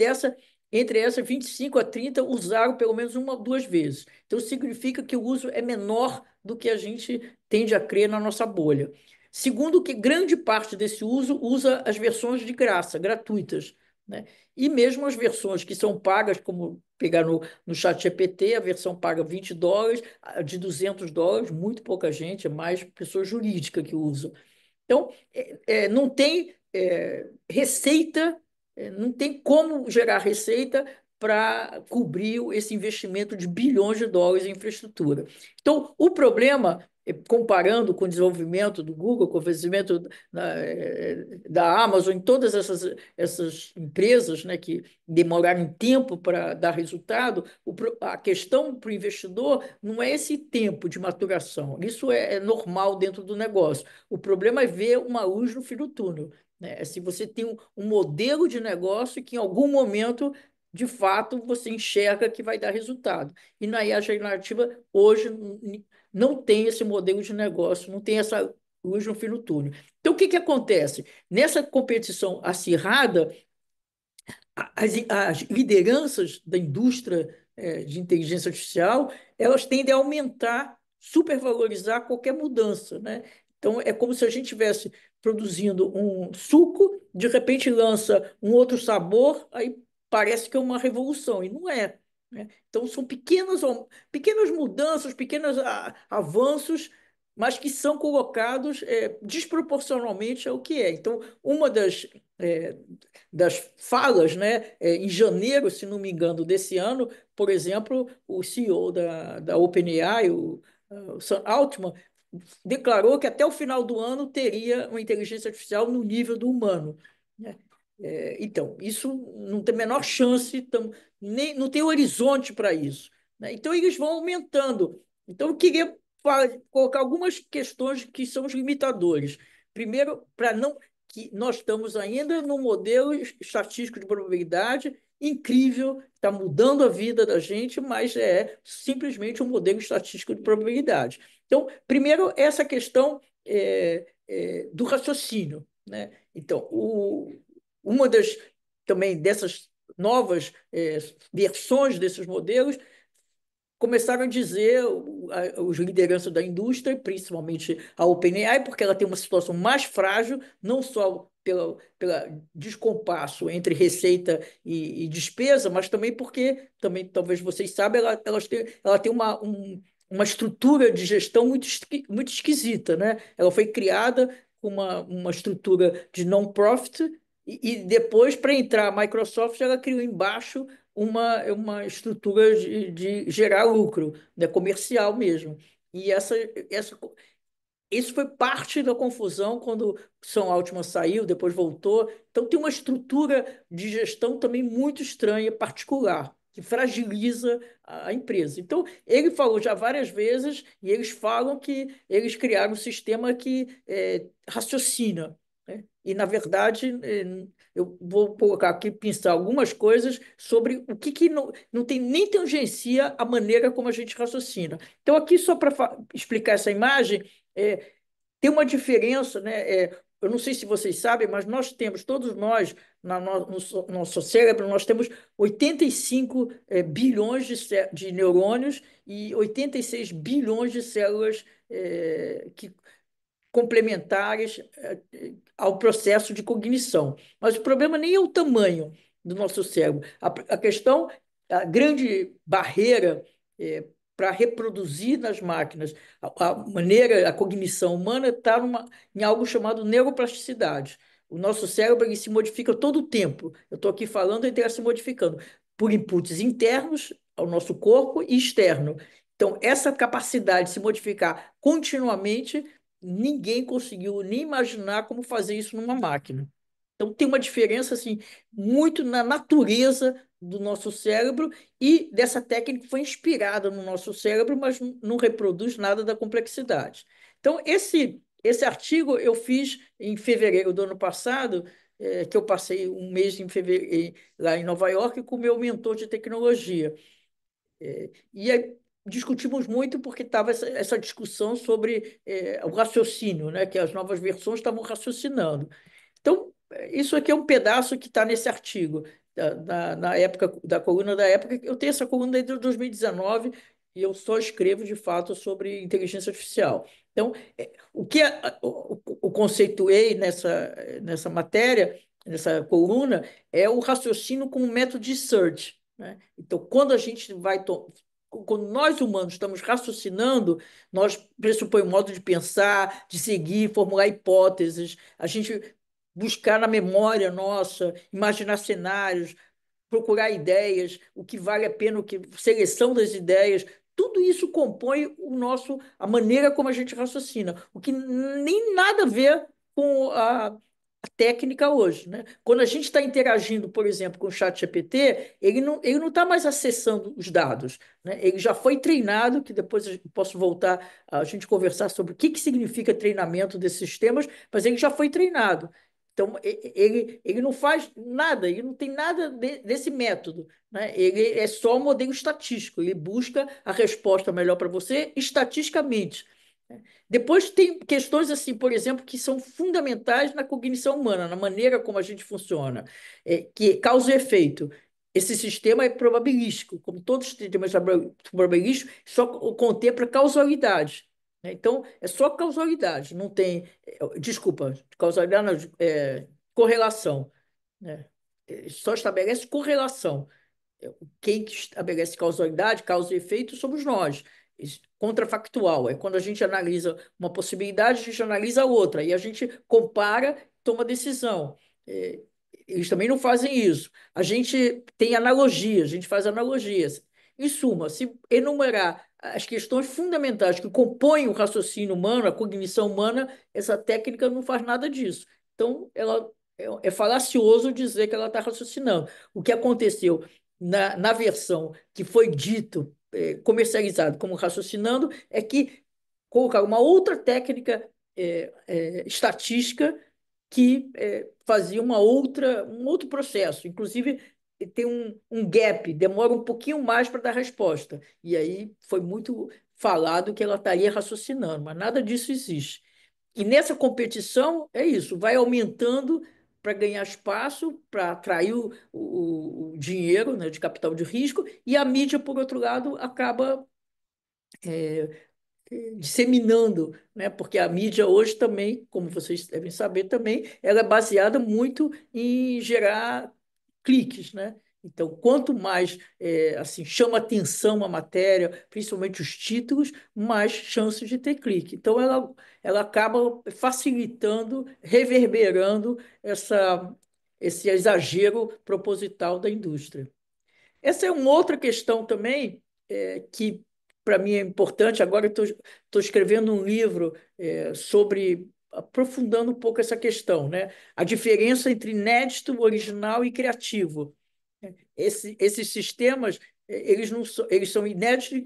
C: entre essas, 25 a 30 usaram pelo menos uma ou duas vezes. Então, significa que o uso é menor do que a gente tende a crer na nossa bolha. Segundo, que grande parte desse uso usa as versões de graça, gratuitas, né? E mesmo as versões que são pagas, como pegar no ChatGPT, a versão paga $20, a de $200, muito pouca gente, é mais pessoa jurídica que usa. Então, não tem receita, não tem como gerar receita para cobrir esse investimento de bilhões de dólares em infraestrutura. Então, o problema, comparando com o desenvolvimento do Google, com o desenvolvimento da Amazon, em todas essas empresas, né, que demoraram tempo para dar resultado, a questão para o investidor não é esse tempo de maturação, isso é normal dentro do negócio. O problema é ver uma luz no fim do túnel, né? É se você tem um modelo de negócio que em algum momento, de fato, você enxerga que vai dar resultado. E na IA generativa, hoje, não tem esse modelo de negócio, não tem essa luz no fim do túnel. Então, o que que acontece? Nessa competição acirrada, as lideranças da indústria de inteligência artificial, elas tendem a aumentar, supervalorizar qualquer mudança, né? Então, é como se a gente estivesse produzindo um suco, de repente lança um outro sabor, aí parece que é uma revolução, e não é, né? Então, são pequenas mudanças, pequenos avanços, mas que são colocados desproporcionalmente ao que é. Então, uma das falas, né? Em janeiro, se não me engano, desse ano, por exemplo, o CEO da OpenAI, o Sam Altman, declarou que até o final do ano teria uma inteligência artificial no nível do humano, né? Então, isso não tem a menor chance, nem, não tem horizonte para isso, né? Então, eles vão aumentando. Então, eu queria colocar algumas questões que são os limitadores. Primeiro, para não que nós estamos ainda num modelo estatístico de probabilidade incrível, está mudando a vida da gente, mas é simplesmente um modelo estatístico de probabilidade. Então, primeiro, essa questão do raciocínio, né? Então, uma das também dessas novas versões desses modelos começaram a dizer os lideranças da indústria, principalmente a OpenAI, porque ela tem uma situação mais frágil, não só pela descompasso entre receita e despesa, mas também porque, também talvez vocês saibam, ela tem uma estrutura de gestão muito esquisita, né? Ela foi criada com uma estrutura de non-profit, e depois, para entrar a Microsoft, ela criou embaixo uma estrutura de gerar lucro, né, comercial mesmo. E isso foi parte da confusão quando São Altman saiu, depois voltou. Então, tem uma estrutura de gestão também muito estranha, particular, que fragiliza a empresa. Então, ele falou já várias vezes, e eles falam que eles criaram um sistema que raciocina, né? E, na verdade, eu vou colocar aqui, pensar algumas coisas sobre o que não tem nem tangencia a maneira como a gente raciocina. Então, aqui, só para explicar essa imagem, é, tem uma diferença, né? Eu não sei se vocês sabem, mas todos nós, no nosso cérebro, nós temos 85 bilhões de neurônios e 86 bilhões de células complementares ao processo de cognição. Mas o problema nem é o tamanho do nosso cérebro. A questão, a grande barreira para reproduzir nas máquinas a maneira, a cognição humana está em algo chamado neuroplasticidade. O nosso cérebro ele se modifica todo o tempo. Eu estou aqui falando, ele está se modificando por inputs internos ao nosso corpo e externo. Então, essa capacidade de se modificar continuamente, ninguém conseguiu nem imaginar como fazer isso numa máquina. Então, tem uma diferença assim, muito na natureza do nosso cérebro e dessa técnica que foi inspirada no nosso cérebro, mas não reproduz nada da complexidade. Então, esse artigo eu fiz em fevereiro do ano passado, que eu passei um mês em fevereiro, lá em Nova York com o meu mentor de tecnologia. E aí discutimos muito porque estava essa discussão sobre o raciocínio, né, que as novas versões estavam raciocinando. Então, isso aqui é um pedaço que está nesse artigo, na época, da coluna da época. Eu tenho essa coluna desde 2019 e eu só escrevo, de fato, sobre inteligência artificial. Então, o que o conceituei nessa matéria, nessa coluna, é o raciocínio como método de search, né? Então, quando nós humanos estamos raciocinando, nós pressupõe um modo de pensar, de seguir, formular hipóteses. A gente buscar na memória nossa, imaginar cenários, procurar ideias, o que vale a pena, seleção das ideias. Tudo isso compõe a maneira como a gente raciocina, o que nem nada a ver com a técnica hoje, né? Quando a gente está interagindo, por exemplo, com o chat GPT, ele não está mais acessando os dados, né? Ele já foi treinado, que depois eu posso voltar a gente conversar sobre o que significa treinamento desses sistemas, mas ele já foi treinado. Então, ele não faz nada, ele não tem nada desse método, né? Ele é só um modelo estatístico, ele busca a resposta melhor para você estatisticamente. Depois tem questões assim, por exemplo, que são fundamentais na cognição humana, na maneira como a gente funciona, que é causa e efeito. Esse sistema é probabilístico, como todos os sistemas probabilísticos, só contempla causalidade, né? Então, é só causalidade, não tem, desculpa, causalidade não, correlação, né? Só estabelece correlação. Quem que estabelece causalidade, causa e efeito, somos nós. Contrafactual é quando a gente analisa uma possibilidade, a gente analisa a outra, e a gente compara, toma decisão. É, Eles também não fazem isso. A gente tem analogias, a gente faz analogias. Em suma, se enumerar as questões fundamentais que compõem o raciocínio humano, a cognição humana, essa técnica não faz nada disso. Então, ela é falacioso dizer que ela está raciocinando. O que aconteceu na versão que foi dito, comercializado como raciocinando, é que colocar uma outra técnica estatística que fazia um outro processo. Inclusive, tem um gap, demora um pouquinho mais para dar resposta. E aí foi muito falado que ela estaria raciocinando, mas nada disso existe. E nessa competição é isso, vai aumentando para ganhar espaço, para atrair o dinheiro, né, de capital de risco, e a mídia, por outro lado, acaba disseminando, né? Porque a mídia hoje também, como vocês devem saber também, ela é baseada muito em gerar cliques, né? Então, quanto mais assim chama atenção a matéria, principalmente os títulos, mais chances de ter clique. Então, ela acaba facilitando, reverberando esse exagero proposital da indústria. Essa é uma outra questão também, que para mim é importante. Agora estou escrevendo um livro sobre, aprofundando um pouco essa questão, né? A diferença entre inédito, original e criativo. Esses sistemas, eles são inéditos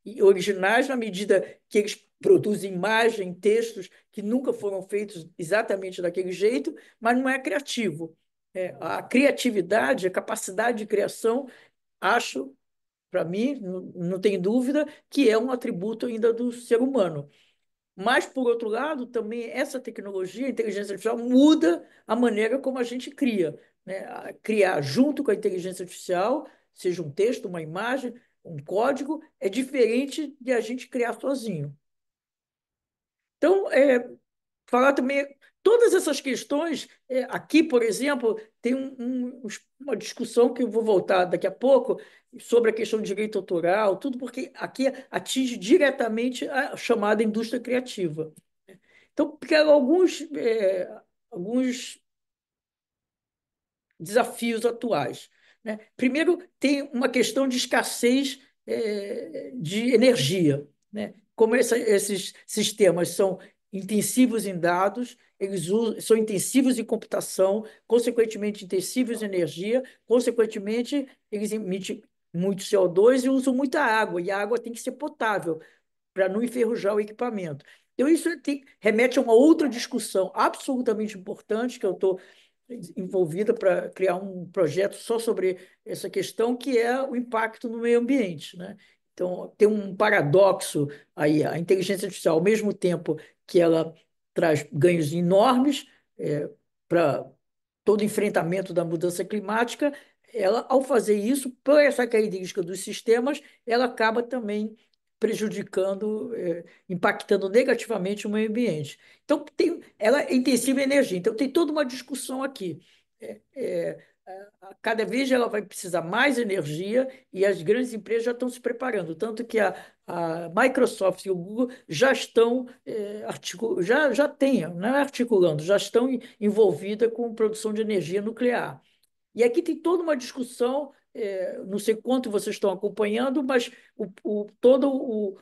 C: e originais na medida que eles produzem imagem, textos que nunca foram feitos exatamente daquele jeito, mas não é criativo. A criatividade, a capacidade de criação, acho, para mim, não tem dúvida, que é um atributo ainda do ser humano. Mas, por outro lado, também essa tecnologia, a inteligência artificial, muda a maneira como a gente cria, né? Criar junto com a inteligência artificial, seja um texto, uma imagem, um código, é diferente de a gente criar sozinho. Então, falar também todas essas questões. Aqui, por exemplo, tem uma discussão que eu vou voltar daqui a pouco sobre a questão de direito autoral, tudo porque aqui atinge diretamente a chamada indústria criativa. Então, pegaram alguns desafios atuais, né? Primeiro, tem uma questão de escassez de energia, né? Como esses sistemas são intensivos em dados, são intensivos em computação, consequentemente intensivos em energia, consequentemente eles emitem muito CO2 e usam muita água, e a água tem que ser potável para não enferrujar o equipamento. Então, isso remete a uma outra discussão absolutamente importante que eu estou envolvida para criar um projeto só sobre essa questão, que é o impacto no meio ambiente, né? Então, tem um paradoxo aí, a inteligência artificial, ao mesmo tempo que ela traz ganhos enormes para todo enfrentamento da mudança climática, ela, ao fazer isso, por essa característica dos sistemas, ela acaba também prejudicando, impactando negativamente o meio ambiente. Então, ela é intensiva em energia. Então, tem toda uma discussão aqui. É, é, Cada vez ela vai precisar mais energia e as grandes empresas já estão se preparando. Tanto que a Microsoft e o Google já estão já têm, não é articulando, já estão envolvidas com produção de energia nuclear. E aqui tem toda uma discussão, não sei quanto vocês estão acompanhando, mas todo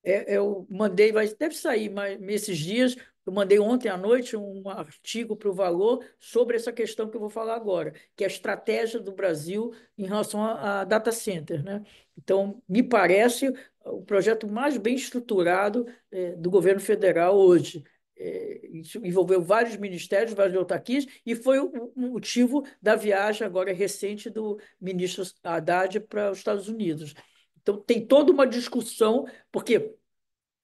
C: eu mandei, deve sair mas, nesses dias. Eu mandei ontem à noite um artigo para o Valor sobre essa questão que eu vou falar agora, que é a estratégia do Brasil em relação a data center, né? Então, me parece o projeto mais bem estruturado do governo federal hoje. Isso envolveu vários ministérios, várias autarquias, e foi o motivo da viagem agora recente do ministro Haddad para os Estados Unidos. Então, tem toda uma discussão, porque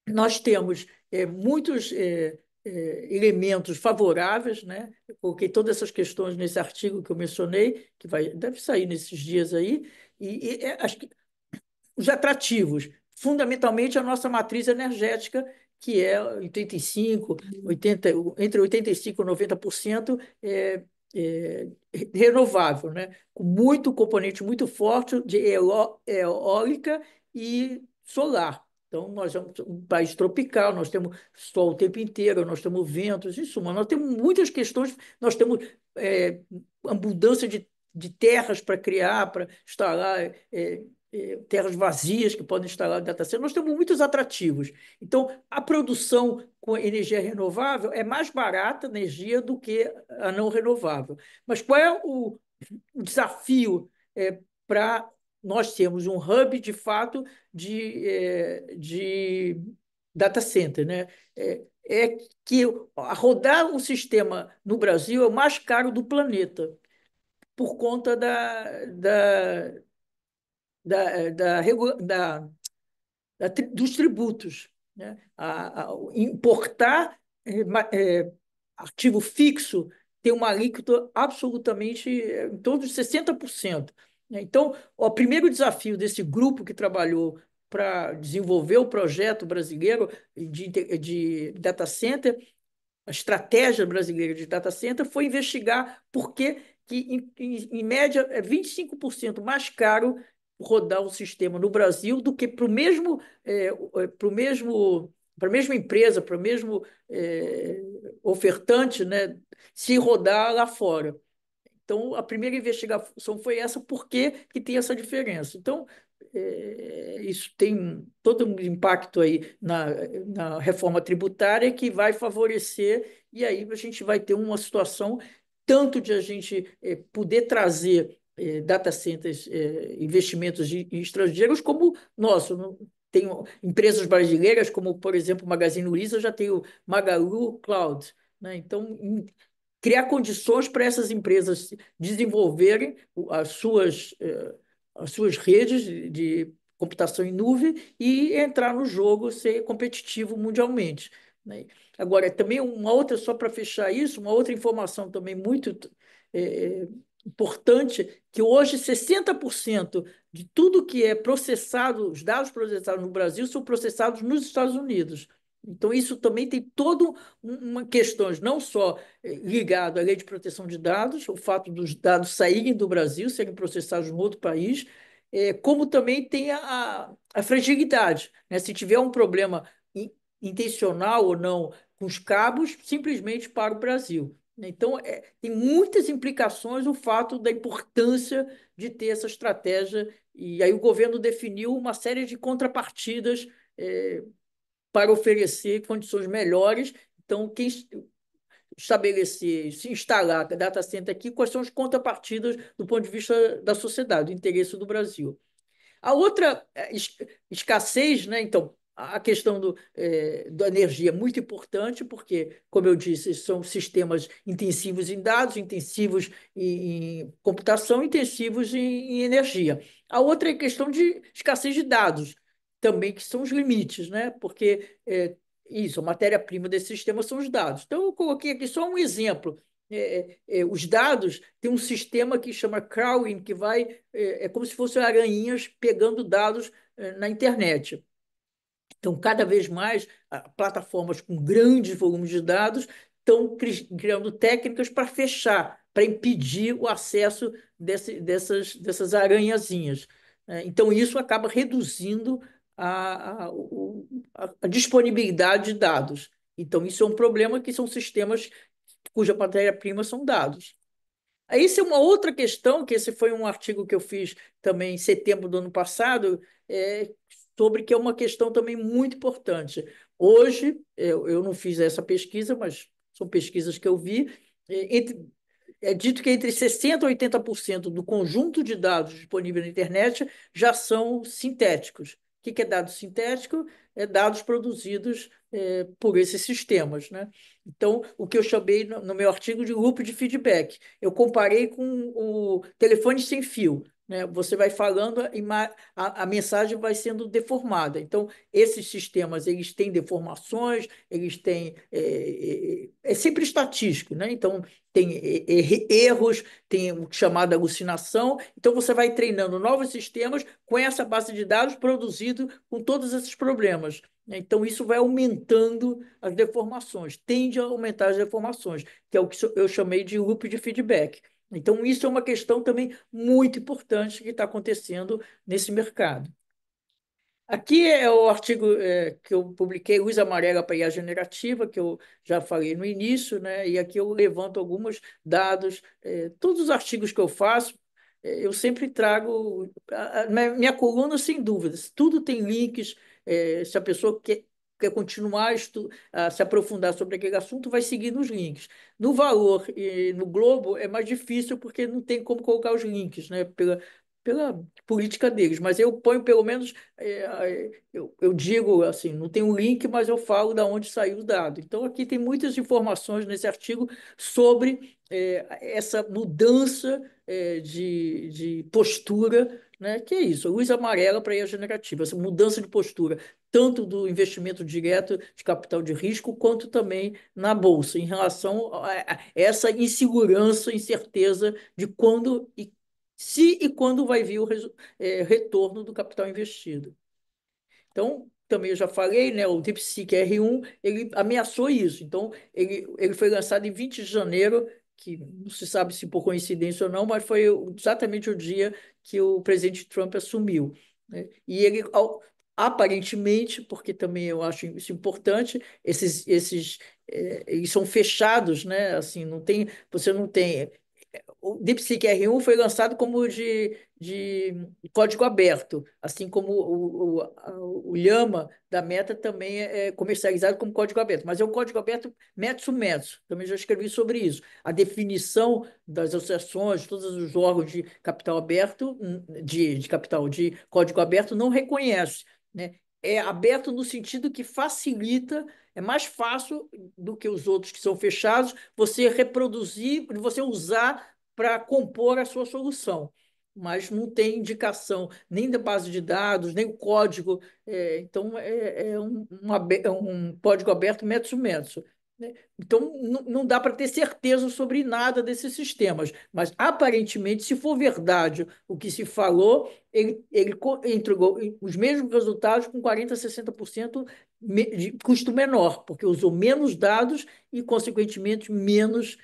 C: nós temos muitos elementos favoráveis, né? Eu coloquei todas essas questões nesse artigo que eu mencionei, que deve sair nesses dias aí, acho que os atrativos, fundamentalmente a nossa matriz energética, que é 85, 80, entre 85% e 90% é, renovável, né? Com muito componente muito forte de eólica e solar. Então, nós somos um país tropical, nós temos sol o tempo inteiro, nós temos ventos, em suma, nós temos muitas questões, nós temos abundância de terras para criar, para instalar terras vazias que podem instalar data center. Nós temos muitos atrativos. Então, a produção com energia renovável é mais barata energia do que a não renovável. Mas qual é o desafio para nós termos um hub, de fato, de data center, né? Que rodar um sistema no Brasil é o mais caro do planeta, por conta dos tributos, né? Importar artigo fixo tem uma alíquota absolutamente em torno de 60%, né? Então, o primeiro desafio desse grupo que trabalhou para desenvolver o projeto brasileiro de data center, a estratégia brasileira de data center, foi investigar por que, em média, é 25% mais caro rodar o sistema no Brasil do que para a mesma empresa, para o mesmo ofertante, né, se rodar lá fora. Então, a primeira investigação foi essa, por que que tem essa diferença? Então, isso tem todo um impacto aí na reforma tributária que vai favorecer, e aí a gente vai ter uma situação tanto de a gente poder trazer data centers, investimentos estrangeiros, como nosso. Tem empresas brasileiras, como, por exemplo, o Magazine Luiza, já tem o Magalu Cloud, né? Então, criar condições para essas empresas desenvolverem as suas redes de computação em nuvem e entrar no jogo, ser competitivo mundialmente, né? Agora, também uma outra, só para fechar isso, uma outra informação também muito é, importante, que hoje 60% de tudo que é processado, os dados processados no Brasil, são processados nos Estados Unidos. Então, isso também tem toda uma questões não só ligado à lei de proteção de dados, o fato dos dados saírem do Brasil, serem processados em outro país, como também tem a fragilidade, né? Se tiver um problema intencional ou não com os cabos, simplesmente para o Brasil. né? Então, tem muitas implicações o fato da importância de ter essa estratégia. E aí o governo definiu uma série de contrapartidas para oferecer condições melhores. Então, quem estabelecer, se instalar data center aqui, quais são as contrapartidas do ponto de vista da sociedade, do interesse do Brasil. A outra escassez, né? Então, a questão da energia é muito importante, porque, como eu disse, são sistemas intensivos em dados, intensivos em computação, intensivos em energia. A outra é a questão de escassez de dados, também, que são os limites, né? Porque isso, a matéria-prima desse sistema são os dados. Então, eu coloquei aqui só um exemplo. Os dados têm um sistema que chama crawling, que vai como se fossem aranhas pegando dados na internet. Então, cada vez mais, plataformas com grandes volumes de dados estão criando técnicas para fechar, para impedir o acesso dessas aranhazinhas. Então, isso acaba reduzindo a disponibilidade de dados. Então, isso é um problema, que são sistemas cuja matéria-prima são dados. Aí, isso é uma outra questão, que esse foi um artigo que eu fiz também em setembro do ano passado, sobre que é uma questão também muito importante. Hoje, eu não fiz essa pesquisa, mas são pesquisas que eu vi, é dito que entre 60% e 80% do conjunto de dados disponível na internet já são sintéticos. O que é dado sintético? É dados produzidos por esses sistemas, né? Então, o que eu chamei no meu artigo de loop de feedback. Eu comparei com o telefone sem fio, né? Você vai falando, a mensagem vai sendo deformada. Então, esses sistemas, eles têm deformações, eles têm... É sempre estatístico, né? Então, tem erros, tem o chamado alucinação. Então, você vai treinando novos sistemas com essa base de dados produzido com todos esses problemas, né? Então, isso vai aumentando as deformações, tende a aumentar as deformações, que é o que eu chamei de loop de feedback. Então, isso é uma questão também muito importante que está acontecendo nesse mercado. Aqui é o artigo que eu publiquei, Luz Amarela para IA Generativa, que eu já falei no início, né? E aqui eu levanto alguns dados. Todos os artigos que eu faço, eu sempre trago minha coluna, sem dúvidas. Tudo tem links. Se a pessoa quer continuar a se aprofundar sobre aquele assunto, vai seguir nos links. No Valor e no Globo é mais difícil, porque não tem como colocar os links, né? Pela política deles, mas eu ponho pelo menos, eu digo assim, não tem um link, mas eu falo de onde saiu o dado. Então, aqui tem muitas informações nesse artigo sobre essa mudança de postura, né? Que é isso, luz amarela para a IA generativa, essa mudança de postura, tanto do investimento direto de capital de risco, quanto também na Bolsa, em relação a essa insegurança, incerteza de quando e se e quando vai vir o retorno do capital investido. Então, também eu já falei, né, o DeepSeek R1, ele ameaçou isso. Então, ele foi lançado em 20 de janeiro, que não se sabe se por coincidência ou não, mas foi exatamente o dia que o presidente Trump assumiu, né? E ele, aparentemente, porque também eu acho isso importante, eles são fechados, né? Assim, você não tem o DeepSeek R1 foi lançado como de código aberto, assim como o Llama da Meta também é comercializado como código aberto, mas é um código aberto metso-metso, também já escrevi sobre isso. A definição das associações, todos os órgãos de capital aberto, de capital de código aberto, não reconhece, né? É aberto no sentido que facilita, é mais fácil do que os outros que são fechados, você reproduzir, você usar para compor a sua solução, mas não tem indicação nem da base de dados, nem o código. Então, é um código aberto metso-metso, né? Então, não dá para ter certeza sobre nada desses sistemas, mas aparentemente, se for verdade o que se falou, ele entregou os mesmos resultados com 40% a 60% de custo menor, porque usou menos dados e, consequentemente, menos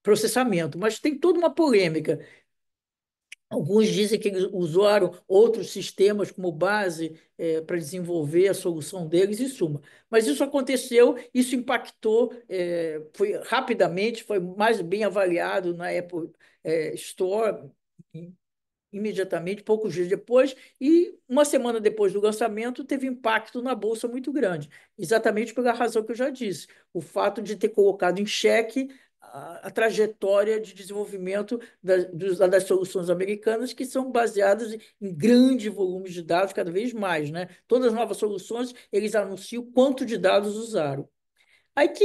C: processamento. Mas tem toda uma polêmica. Alguns dizem que eles usaram outros sistemas como base para desenvolver a solução deles, em suma. Mas isso aconteceu, isso impactou, foi rapidamente, foi mais bem avaliado na Apple Store, imediatamente, poucos dias depois, e uma semana depois do lançamento, teve impacto na bolsa muito grande, exatamente pela razão que eu já disse, o fato de ter colocado em xeque a trajetória de desenvolvimento das soluções americanas, que são baseadas em grandes volumes de dados, cada vez mais, né? Todas as novas soluções, eles anunciam quanto de dados usaram. Aí que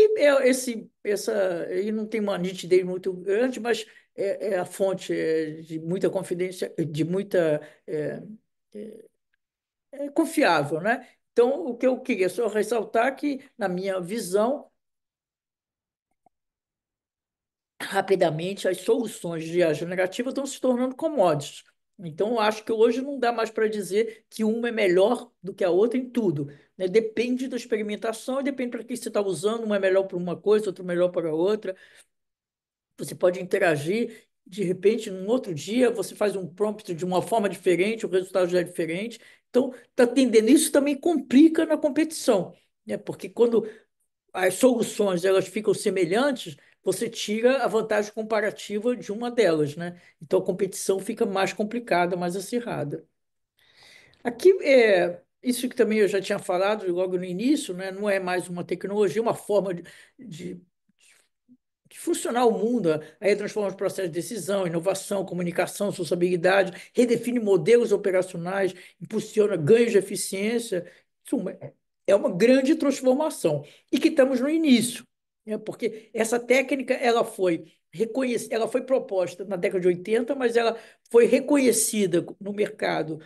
C: ele não tem uma nitidez muito grande, mas é a fonte de muita confidência, de muita confiável, né? Então, o que eu queria só ressaltar que, na minha visão, rapidamente as soluções de IA generativa estão se tornando commodities. Então, eu acho que hoje não dá mais para dizer que uma é melhor do que a outra em tudo, né? Depende da experimentação e depende para que você está usando. Uma é melhor para uma coisa, outra é melhor para outra. Você pode interagir, de repente, num outro dia, você faz um prompt de uma forma diferente, o resultado já é diferente. Então, está entendendo? Isso também complica na competição, né? Porque quando as soluções elas ficam semelhantes, você tira a vantagem comparativa de uma delas, né? Então, a competição fica mais complicada, mais acirrada. Aqui, isso que também eu já tinha falado logo no início, né? Não é mais uma tecnologia, uma forma de de funcionar o mundo, aí transforma os processos de decisão, inovação, comunicação, sociabilidade, redefine modelos operacionais, impulsiona ganhos de eficiência. Isso é uma grande transformação e que estamos no início, né? Porque essa técnica ela foi proposta na década de 80, mas ela foi reconhecida no mercado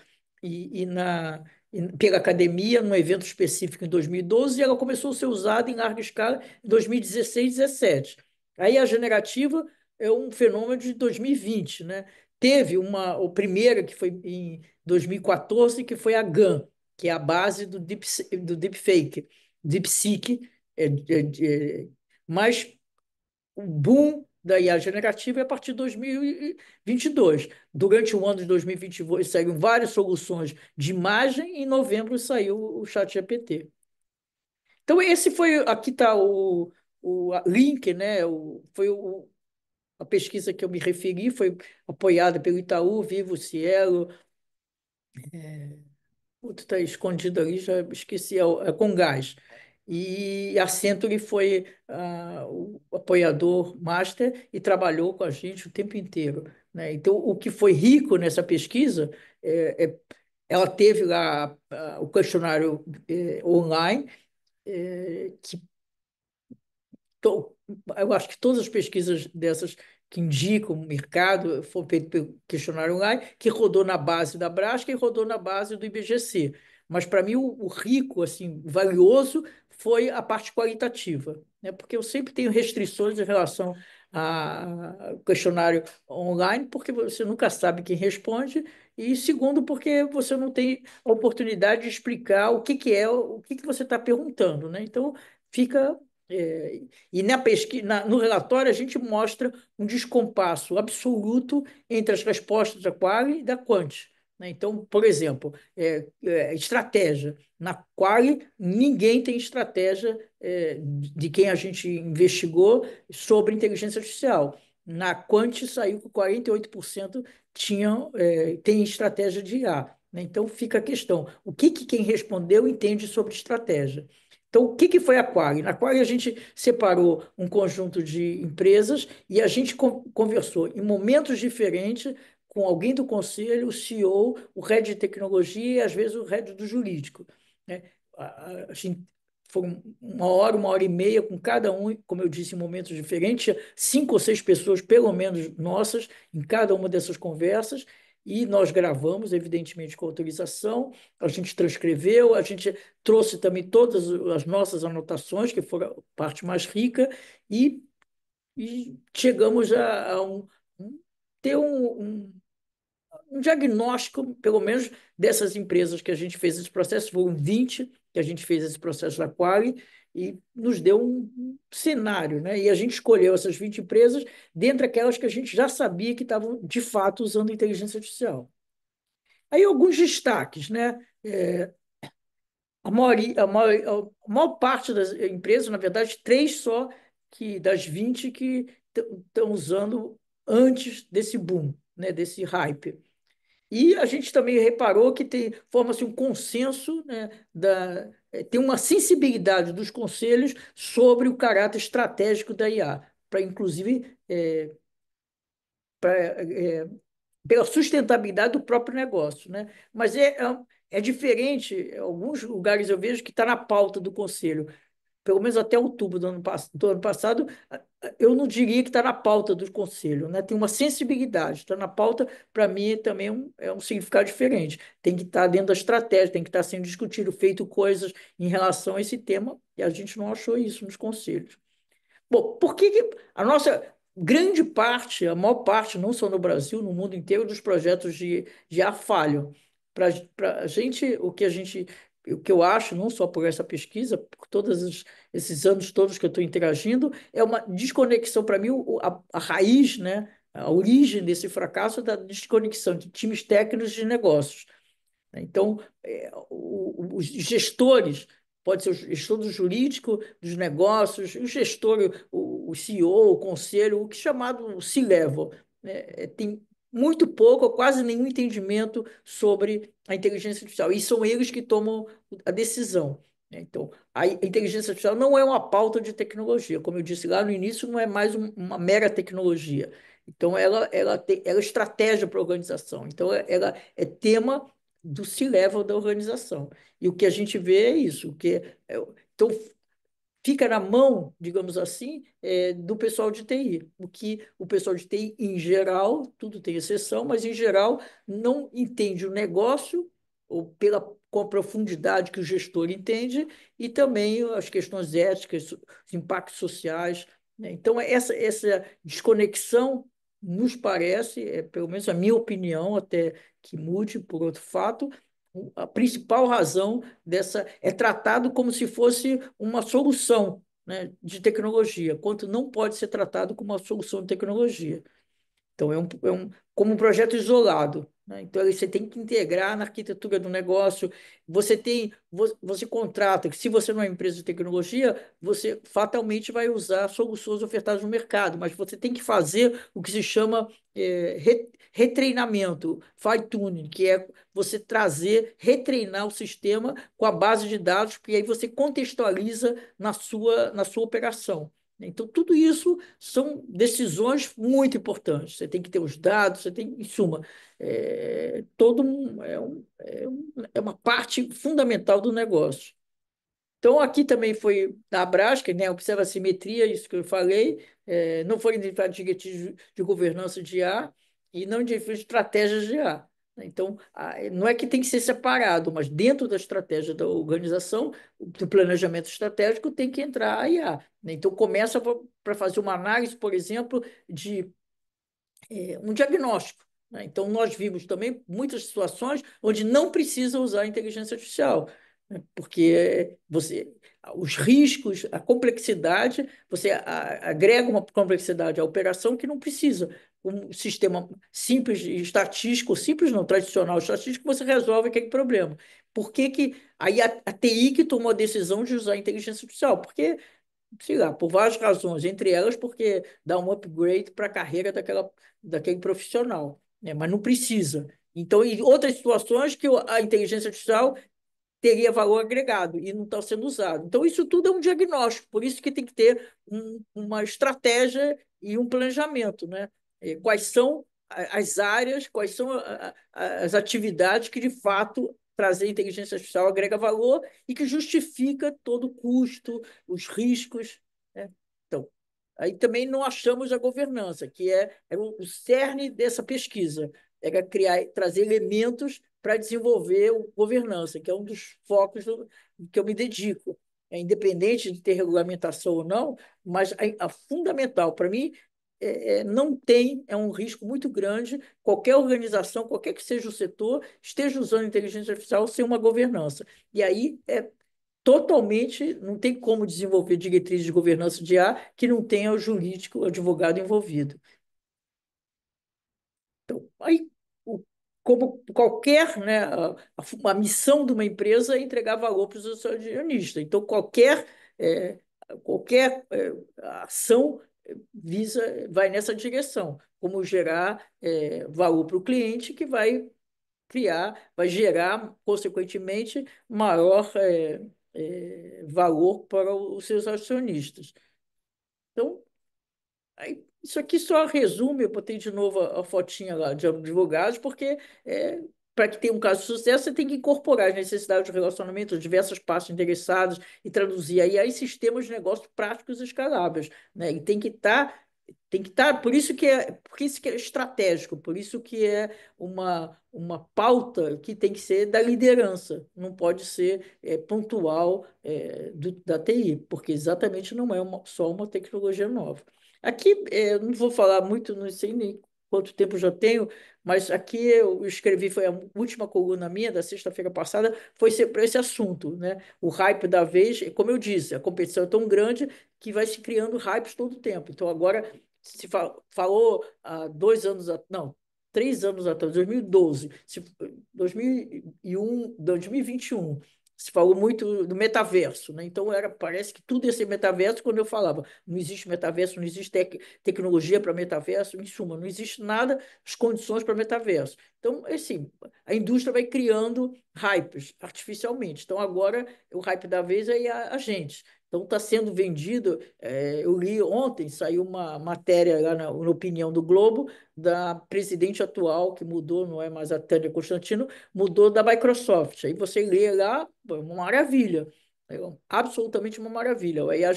C: pela academia, num evento específico em 2012, e ela começou a ser usada em larga escala em 2016 e 2017. Aí a generativa é um fenômeno de 2020, né? Teve a primeira, que foi em 2014, que foi a GAN, que é a base do deepfake, DeepSeek. Mas o boom da IA generativa é a partir de 2022. Durante o ano de 2022, saíram várias soluções de imagem, e em novembro saiu o ChatGPT. Então, esse foi. Aqui está o link, né? A pesquisa que eu me referi foi apoiada pelo Itaú, Vivo, Cielo, outro está escondido ali, já esqueci, é Comgás. E a Century foi o apoiador master e trabalhou com a gente o tempo inteiro, né? Então, o que foi rico nessa pesquisa, ela teve lá o questionário online, que eu acho que todas as pesquisas dessas que indicam o mercado foram feitas pelo questionário online, que rodou na base da Brasca e rodou na base do IBGC. Mas, para mim, o rico, assim, valioso, foi a parte qualitativa, né? Porque eu sempre tenho restrições em relação ao questionário online, porque você nunca sabe quem responde, e segundo, porque você não tem a oportunidade de explicar o que que você está perguntando, né? Então, fica. E na pesquisa, no relatório, a gente mostra um descompasso absoluto entre as respostas da Qualy e da Quant, né? Então, por exemplo, estratégia. Na Qualy, ninguém tem estratégia de quem a gente investigou sobre inteligência artificial. Na Quant saiu que 48% tem estratégia de IA, né? Então, fica a questão: o que quem respondeu entende sobre estratégia? Então, o que foi a Qualy? Na Qualy, a gente separou um conjunto de empresas e a gente conversou em momentos diferentes com alguém do conselho, o CEO, o head de tecnologia e, às vezes, o head do jurídico, né? A gente foram uma hora e meia com cada um, como eu disse, em momentos diferentes, 5 ou 6 pessoas, pelo menos nossas, em cada uma dessas conversas, e nós gravamos, evidentemente, com autorização, a gente transcreveu, a gente trouxe também todas as nossas anotações, que foram a parte mais rica, e, e chegamos um- ter um diagnóstico, pelo menos, dessas empresas que a gente fez esse processo. Foram 20 que a gente fez esse processo da Qualy, e nos deu um cenário, né? E a gente escolheu essas 20 empresas dentre aquelas que a gente já sabia que estavam, de fato, usando inteligência artificial. Aí alguns destaques, né? A maior parte das empresas, na verdade, três só que das 20 que estão usando antes desse boom, né, desse hype. E a gente também reparou que forma-se um consenso, né, tem uma sensibilidade dos conselhos sobre o caráter estratégico da IA, para inclusive pela sustentabilidade do próprio negócio, né? Mas é diferente. Em alguns lugares eu vejo que está na pauta do conselho, pelo menos até outubro do ano passado, eu não diria que está na pauta do conselho, né? Tem uma sensibilidade, está na pauta, para mim também é um significado diferente. Tem que estar dentro da estratégia, tem que estar sendo discutido, feito coisas em relação a esse tema, e a gente não achou isso nos conselhos. Bom, por que a nossa grande parte, a maior parte, não só no Brasil, no mundo inteiro, dos projetos de ar falham? Para a gente, o que eu acho, não só por essa pesquisa, por esses anos todos que eu estou interagindo, é uma desconexão, para mim, a raiz, né, a origem desse fracasso é da desconexão de times técnicos de negócios. Então, os gestores, pode ser o gestor do jurídico, dos negócios, o gestor, o CEO, o conselho, o que é chamado C-level, né? Tem muito pouco, ou quase nenhum entendimento sobre a inteligência artificial. E são eles que tomam a decisão, né? Então, a inteligência artificial não é uma pauta de tecnologia. Como eu disse lá no início, não é mais uma mera tecnologia. Então, ela é estratégia para a organização. Então, ela é tema do C-level da organização. E o que a gente vê é isso. Então, fica na mão, digamos assim, do pessoal de TI. O que o pessoal de TI, em geral, tudo tem exceção, mas em geral não entende o negócio ou com a profundidade que o gestor entende e também as questões éticas, os impactos sociais, né? Então, essa desconexão nos parece, pelo menos a minha opinião, até que mude por outro fato, a principal razão dessa é tratado como se fosse uma solução, né, de tecnologia, quanto não pode ser tratado como uma solução de tecnologia. Então, como um projeto isolado, né? Então, você tem que integrar na arquitetura do negócio. Você contrata, se você não é uma empresa de tecnologia, você fatalmente vai usar soluções ofertadas no mercado, mas você tem que fazer o que se chama retreinamento, fine-tuning, que é você retreinar o sistema com a base de dados, porque aí você contextualiza na sua operação. Então, tudo isso são decisões muito importantes. Você tem que ter os dados, você tem, em suma, é uma parte fundamental do negócio. Então, aqui também foi da Abrasca, né, observa a simetria, isso que eu falei, não foram identificadas diretrizes de governança de IA e não identificadas estratégias de IA. Então, não é que tem que ser separado, mas dentro da estratégia da organização, do planejamento estratégico, tem que entrar a IA, né? Então, começa para fazer uma análise, por exemplo, de um diagnóstico, né? Então, nós vimos também muitas situações onde não precisa usar a inteligência artificial, né? Porque os riscos, a complexidade, você agrega uma complexidade à operação que não precisa. Um sistema simples, estatístico, simples não, tradicional, estatístico, você resolve aquele problema. Por que que aí a TI que tomou a decisão de usar a inteligência artificial? Porque sei lá, por várias razões, entre elas porque dá um upgrade para a carreira daquele profissional, né? Mas não precisa. Então, em outras situações que a inteligência artificial teria valor agregado e não está sendo usado. Então, isso tudo é um diagnóstico, por isso que tem que ter uma estratégia e um planejamento, né? Quais são as áreas, quais são as atividades que, de fato, trazer inteligência artificial agrega valor e que justifica todo o custo, os riscos, né? Então, aí também não achamos a governança, que é o cerne dessa pesquisa, era trazer elementos para desenvolver a governança, que é um dos focos que eu me dedico. É independente de ter regulamentação ou não, mas a fundamental para mim não tem, é um risco muito grande, qualquer organização, qualquer que seja o setor, esteja usando inteligência artificial sem uma governança. E aí totalmente, não tem como desenvolver diretrizes de governança de IA que não tenha o jurídico, o advogado envolvido. Então, aí, como qualquer, né, a missão de uma empresa é entregar valor para os seus acionistas. Então, é, qualquer ação vai nessa direção, como gerar valor para o cliente, que vai gerar, consequentemente, maior valor para os seus acionistas. Então, isso aqui só resume, eu botei de novo a fotinha lá de advogados, porque para que tenha um caso de sucesso, você tem que incorporar as necessidades de relacionamento de diversas partes interessadas e traduzir aí em sistemas de negócio práticos e escaláveis, né? E tem que estar, por isso que é estratégico, por isso que é uma pauta que tem que ser da liderança, não pode ser pontual da TI, porque exatamente não é só uma tecnologia nova. Aqui, eu não vou falar muito, não sei nem quanto tempo já tenho, mas aqui eu escrevi, foi a última coluna minha da sexta-feira passada, foi para esse assunto, né? O hype da vez, como eu disse, a competição é tão grande que vai se criando hypes todo o tempo. Então, agora, falou há 2 anos, não, 3 anos atrás, 2012, 2001, 2021, se falou muito do metaverso, né? Então, parece que tudo ia ser metaverso quando eu falava. Não existe metaverso, não existe tecnologia para metaverso, em suma, não existe nada, as condições para metaverso. Então, assim, a indústria vai criando hypes artificialmente. Então, agora, o hype da vez é a gente. Então, está sendo vendido. Eu li ontem, saiu uma matéria lá na Opinião do Globo, da presidente atual, que mudou, não é mais a Tânia Constantino, mudou da Microsoft. Aí você lê lá, uma maravilha. Absolutamente uma maravilha. Aí a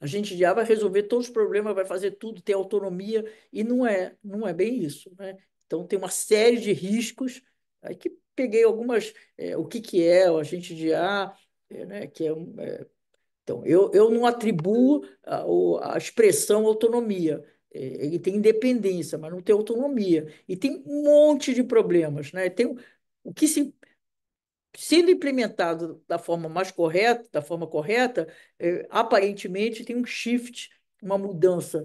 C: gente já vai resolver todos os problemas, vai fazer tudo, ter autonomia, e não é bem isso, né? Então tem uma série de riscos. Aí que peguei algumas, o que que é o agente de IA, né, que é então, eu não atribuo a expressão autonomia. Ele tem independência, mas não tem autonomia. E tem um monte de problemas, né? O que se sendo implementado da forma correta, aparentemente tem um shift, uma mudança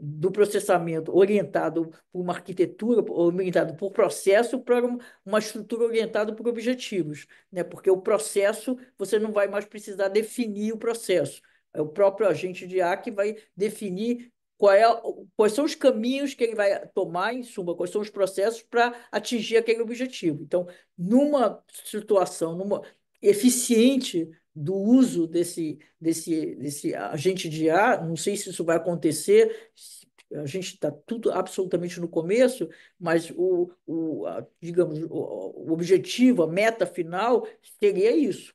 C: do processamento orientado por uma arquitetura, orientado por processo, para uma estrutura orientada por objetivos, né? Porque o processo, você não vai mais precisar definir o processo. É o próprio agente de IA que vai definir quais são os caminhos que ele vai tomar, em suma, quais são os processos para atingir aquele objetivo. Então, numa situação eficiente do uso desse agente de IA, não sei se isso vai acontecer, a gente está tudo absolutamente no começo, mas digamos, o objetivo, a meta final seria isso.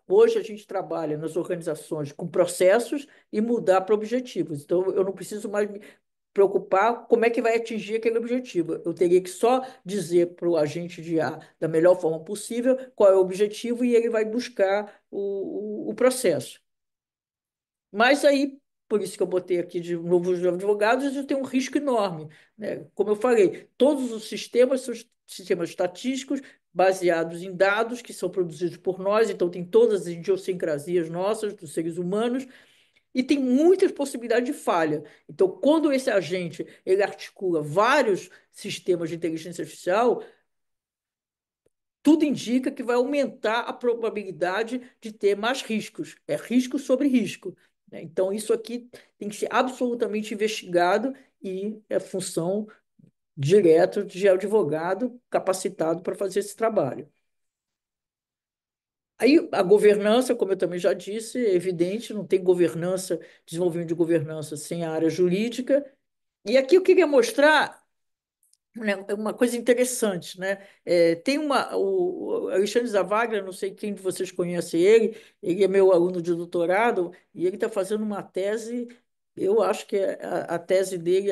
C: Hoje a gente trabalha nas organizações com processos e mudar para objetivos. Então, eu não preciso mais preocupar como é que vai atingir aquele objetivo. Eu teria que só dizer para o agente de IA da melhor forma possível qual é o objetivo e ele vai buscar o processo. Mas aí, por isso que eu botei aqui de novo os advogados, eu tenho um risco enorme, né? Como eu falei, todos os sistemas são sistemas estatísticos baseados em dados que são produzidos por nós, então tem todas as idiosincrasias nossas, dos seres humanos, e tem muitas possibilidades de falha. Então, quando esse agente ele articula vários sistemas de inteligência artificial, tudo indica que vai aumentar a probabilidade de ter mais riscos. É risco sobre risco, né? Então, isso aqui tem que ser absolutamente investigado e é função direta de advogado capacitado para fazer esse trabalho. Aí a governança, como eu também já disse, é evidente, não tem governança, desenvolvimento de governança sem a área jurídica. E aqui eu queria mostrar, né, uma coisa interessante, né? Tem o Alexandre Zavaglia, não sei quem de vocês conhece ele é meu aluno de doutorado, e ele está fazendo uma tese, eu acho que a tese dele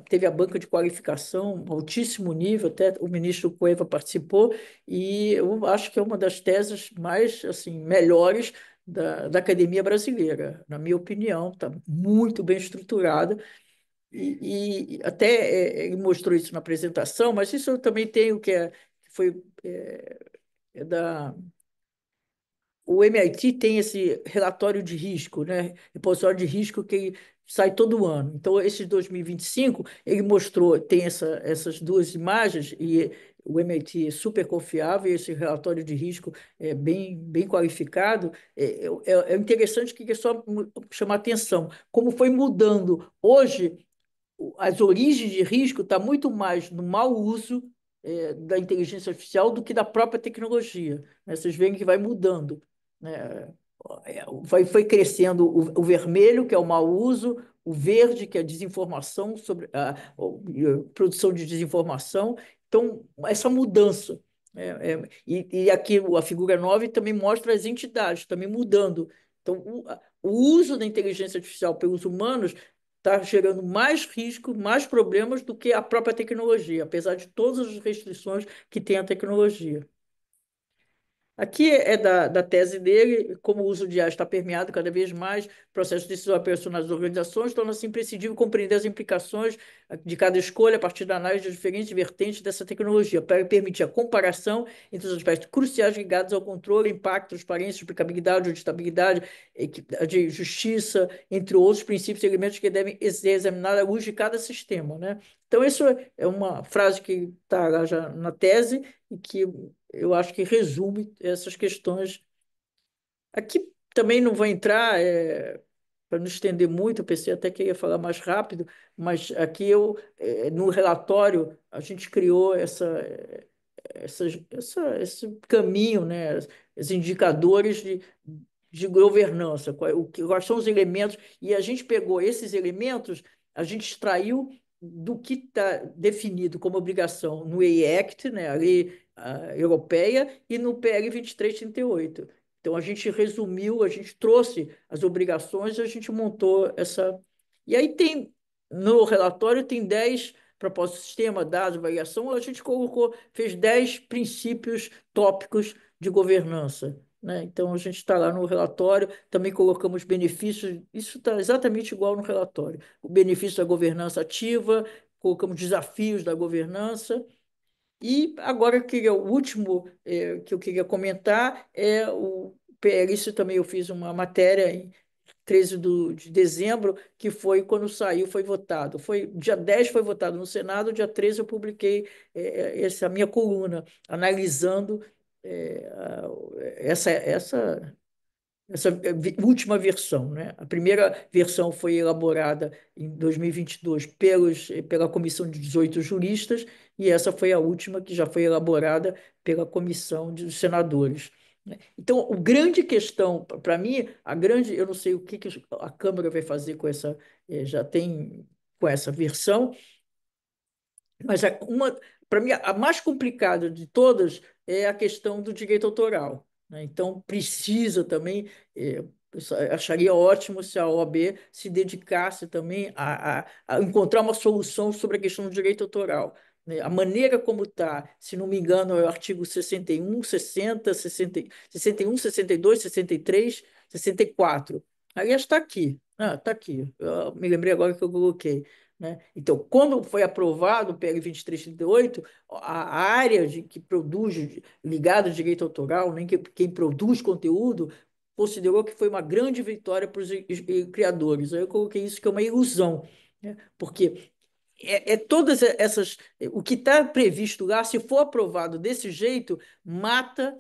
C: teve a banca de qualificação, altíssimo nível, até o ministro Cueva participou, e eu acho que é uma das teses mais, assim, melhores da academia brasileira, na minha opinião, está muito bem estruturada, e até ele mostrou isso na apresentação, mas isso eu também tenho que foi é da o MIT tem esse relatório de risco, né? Repositório de risco que sai todo ano. Então, esse de 2025, ele mostrou, tem essas duas imagens, e o MIT é super confiável, e esse relatório de risco é bem qualificado. É interessante que é só chamar atenção, como foi mudando. Hoje, as origens de risco está muito mais no mau uso da inteligência artificial do que da própria tecnologia, né? Vocês veem que vai mudando, né? Foi crescendo o vermelho, que é o mau uso, o verde, que é a desinformação, sobre a produção de desinformação. Então, essa mudança. E aqui a figura 9 também mostra as entidades também mudando. Então, o uso da inteligência artificial pelos humanos está gerando mais risco, mais problemas do que a própria tecnologia, apesar de todas as restrições que tem a tecnologia. Aqui é da tese dele, como o uso de IA está permeado cada vez mais, processos decisórios operacionais das organizações, torna-se imprescindível compreender as implicações de cada escolha a partir da análise de diferentes vertentes dessa tecnologia, para permitir a comparação entre os aspectos cruciais ligados ao controle, impacto, transparência, explicabilidade, auditabilidade, de justiça, entre outros princípios e elementos que devem ser examinados à luz de cada sistema, né? Então, isso é uma frase que está lá já na tese e que eu acho que resume essas questões. Aqui também não vou entrar, para não estender muito, eu pensei até que ia falar mais rápido, mas aqui no relatório, a gente criou esse caminho, né? Esses indicadores de governança, quais são os elementos, e a gente pegou esses elementos, a gente extraiu do que está definido como obrigação no AI Act, né, a lei europeia, e no PL 2338. Então, a gente resumiu, a gente trouxe as obrigações e a gente montou essa. E aí no relatório, tem 10 propósitos, sistema, dados, avaliação, a gente fez 10 princípios tópicos de governança, né? Então, a gente está lá no relatório, também colocamos benefícios, isso está exatamente igual no relatório. O benefício da governança ativa, colocamos desafios da governança, e agora o último que eu queria comentar é o PL. Isso também eu fiz uma matéria em 13 de dezembro, que foi quando saiu, foi votado. Dia 10 foi votado no Senado, dia 13 eu publiquei essa minha coluna, analisando essa última versão, né? A primeira versão foi elaborada em 2022 pela comissão de 18 juristas, e essa foi a última que já foi elaborada pela comissão dos senadores, né? Então, a grande questão, para mim, eu não sei o que a Câmara vai fazer com já tem com essa versão, mas para mim, a mais complicada de todas é a questão do direito autoral, né? Então, precisa também, eu acharia ótimo se a OAB se dedicasse também a encontrar uma solução sobre a questão do direito autoral, né? A maneira como está, se não me engano, é o artigo 61, 60, 60, 61, 62, 63, 64. Aliás, está aqui. Está aqui. Eu me lembrei agora que eu coloquei, né? Então, quando foi aprovado o PL 2338, a área que produz, ligada ao direito autoral, nem quem produz conteúdo, considerou que foi uma grande vitória para os criadores. Aí eu coloquei isso que é uma ilusão, né? Porque todas essas. O que está previsto lá, se for aprovado desse jeito, mata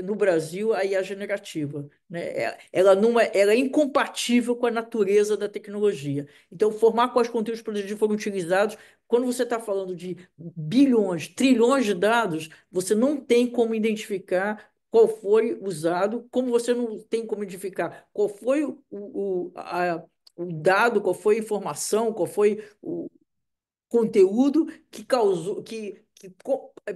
C: no Brasil a IA generativa, né? Ela é incompatível com a natureza da tecnologia. Então, formar quais conteúdos produzidos foram utilizados. Quando você está falando de bilhões, trilhões de dados, você não tem como identificar qual foi usado, como você não tem como identificar qual foi o dado, qual foi a informação, qual foi o conteúdo que causou,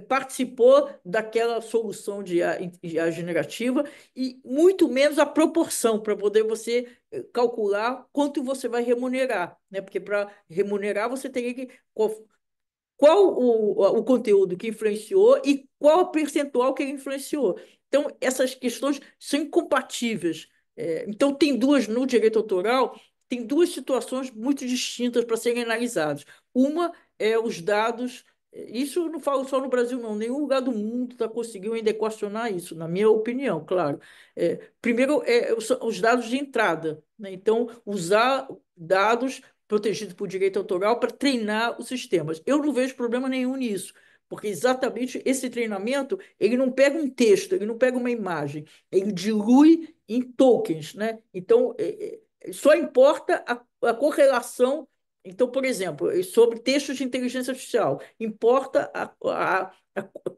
C: participou daquela solução de IA generativa, e muito menos a proporção, para poder você calcular quanto você vai remunerar, né? Porque para remunerar você teria que qual o conteúdo que influenciou e qual o percentual que ele influenciou. Então, essas questões são incompatíveis. Então, no direito autoral, tem duas situações muito distintas para serem analisadas. Uma é os dados Isso eu não falo só no Brasil, não. Nenhum lugar do mundo está conseguindo ainda equacionar isso, na minha opinião, claro. Primeiro, os dados de entrada, né? Então, usar dados protegidos por direito autoral para treinar os sistemas. Eu não vejo problema nenhum nisso, porque exatamente esse treinamento, ele não pega um texto, ele não pega uma imagem, ele dilui em tokens, né? Então, só importa a correlação. Então, por exemplo, sobre textos de inteligência artificial, importa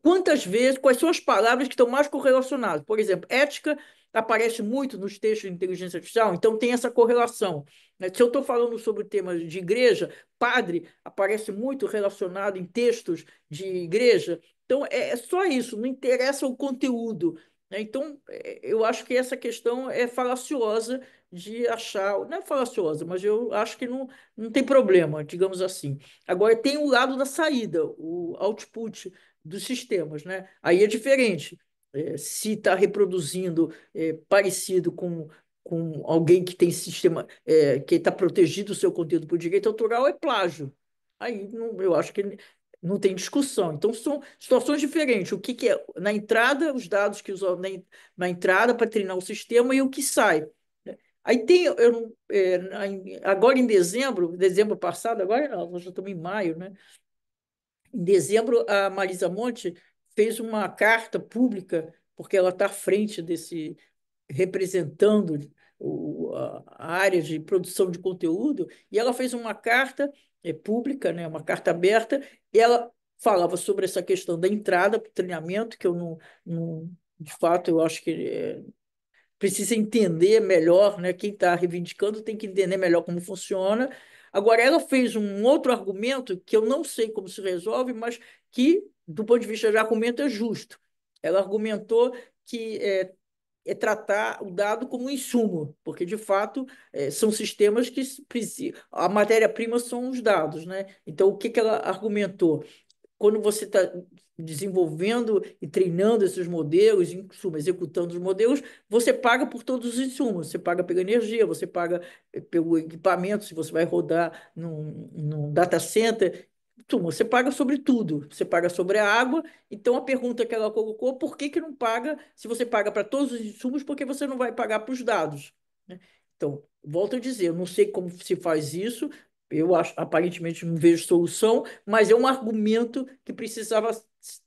C: quantas vezes, quais são as palavras que estão mais correlacionadas. Por exemplo, ética aparece muito nos textos de inteligência artificial, então tem essa correlação, né? Se eu estou falando sobre temas de igreja, padre aparece muito relacionado em textos de igreja. Então, é só isso, não interessa o conteúdo, né? Então, eu acho que essa questão é falaciosa de achar, não é falaciosa, mas eu acho que não tem problema, digamos assim. Agora, tem o lado da saída, o output dos sistemas, né? Aí é diferente. Se está reproduzindo parecido com alguém que tem sistema, que está protegido o seu conteúdo por direito autoral, é plágio. Aí eu acho que não tem discussão. Então, são situações diferentes. O que é na entrada, os dados que usam na entrada para treinar o sistema e o que sai. Aí tem, agora em dezembro passado, agora não, nós já estamos em maio, né? Em dezembro, a Marisa Monte fez uma carta pública, porque ela está à frente desse, representando a área de produção de conteúdo, e ela fez uma carta pública, né, uma carta aberta, e ela falava sobre essa questão da entrada para o treinamento, que eu de fato, eu acho que precisa entender melhor, né? Quem está reivindicando tem que entender melhor como funciona. Agora, ela fez um outro argumento que eu não sei como se resolve, mas que, do ponto de vista de argumento, é justo. Ela argumentou que tratar o dado como um insumo, porque, de fato, são sistemas que precisam. A matéria-prima são os dados, né? Então, o que ela argumentou? Quando você está desenvolvendo e treinando esses modelos, em suma, executando os modelos, você paga por todos os insumos, você paga pela energia, você paga pelo equipamento, se você vai rodar num data center, você paga sobre tudo, você paga sobre a água. Então, a pergunta que ela colocou, por que que não paga, se você paga para todos os insumos, por que você não vai pagar para os dados, né? Então, volto a dizer, eu não sei como se faz isso, eu acho, aparentemente não vejo solução, mas é um argumento que precisava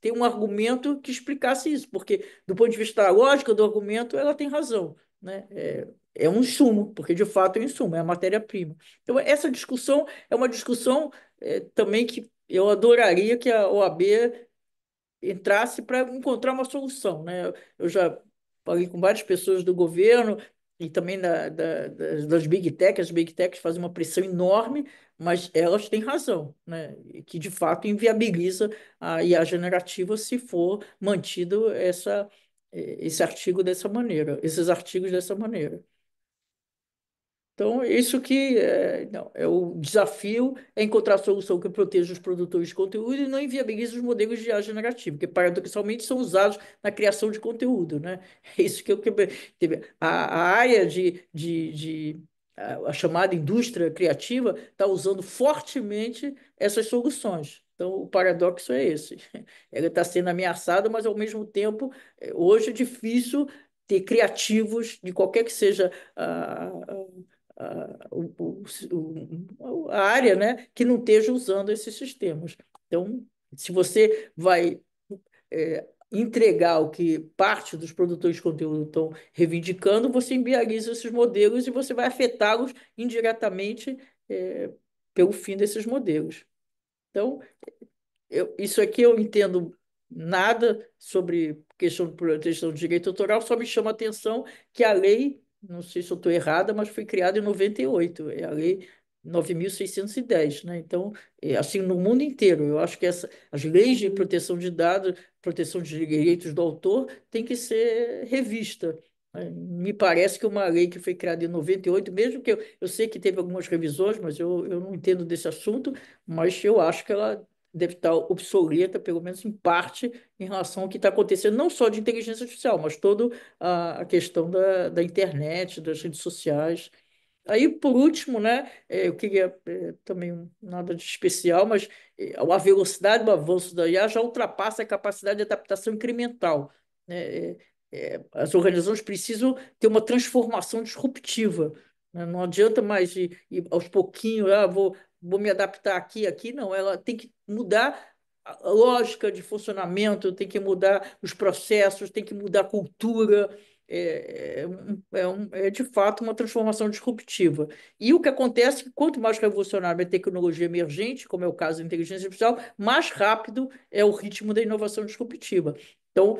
C: ter um argumento que explicasse isso, porque do ponto de vista da lógica do argumento, ela tem razão, né? É um insumo, porque de fato é um insumo, é a matéria-prima. Então, essa discussão é uma discussão também que eu adoraria que a OAB entrasse para encontrar uma solução, né? Eu já falei com várias pessoas do governo e também das Big Tech. As Big Techs fazem uma pressão enorme, mas elas têm razão, né? E que de fato inviabiliza a IA generativa se for mantido esse artigo dessa maneira, esses artigos dessa maneira. Então, isso que não, é o desafio é encontrar a solução que proteja os produtores de conteúdo e não inviabilize os modelos de IA generativo, que paradoxalmente são usados na criação de conteúdo, né? É isso que eu a área a chamada indústria criativa está usando fortemente essas soluções. Então, o paradoxo é esse. Ela está sendo ameaçada, mas ao mesmo tempo, hoje é difícil ter criativos de qualquer que seja a área, né, que não esteja usando esses sistemas. Então, se você vai entregar o que parte dos produtores de conteúdo estão reivindicando, você inviabiliza esses modelos e você vai afetá-los indiretamente pelo fim desses modelos. Então, isso aqui eu entendo nada sobre questão de proteção de direito autoral, só me chama a atenção que a lei, não sei se eu estou errada, mas foi criada em 98, é a lei 9.610, né? Então, assim, no mundo inteiro, eu acho que as leis de proteção de dados, proteção de direitos do autor, tem que ser revista. Me parece que uma lei que foi criada em 98, mesmo que eu sei que teve algumas revisões, mas eu não entendo desse assunto, mas eu acho que ela deve estar obsoleta, pelo menos em parte, em relação ao que está acontecendo, não só de inteligência artificial, mas toda a questão da internet, das redes sociais. Aí, por último, né, eu queria também nada de especial, mas a velocidade do avanço da IA já ultrapassa a capacidade de adaptação incremental, né? As organizações precisam ter uma transformação disruptiva, né? Não adianta mais ir aos pouquinhos, vou me adaptar aqui, aqui, não. Ela tem que mudar a lógica de funcionamento, tem que mudar os processos, tem que mudar a cultura, é de fato uma transformação disruptiva. E o que acontece é que quanto mais revolucionária a tecnologia emergente, como é o caso da inteligência artificial, mais rápido é o ritmo da inovação disruptiva. Então,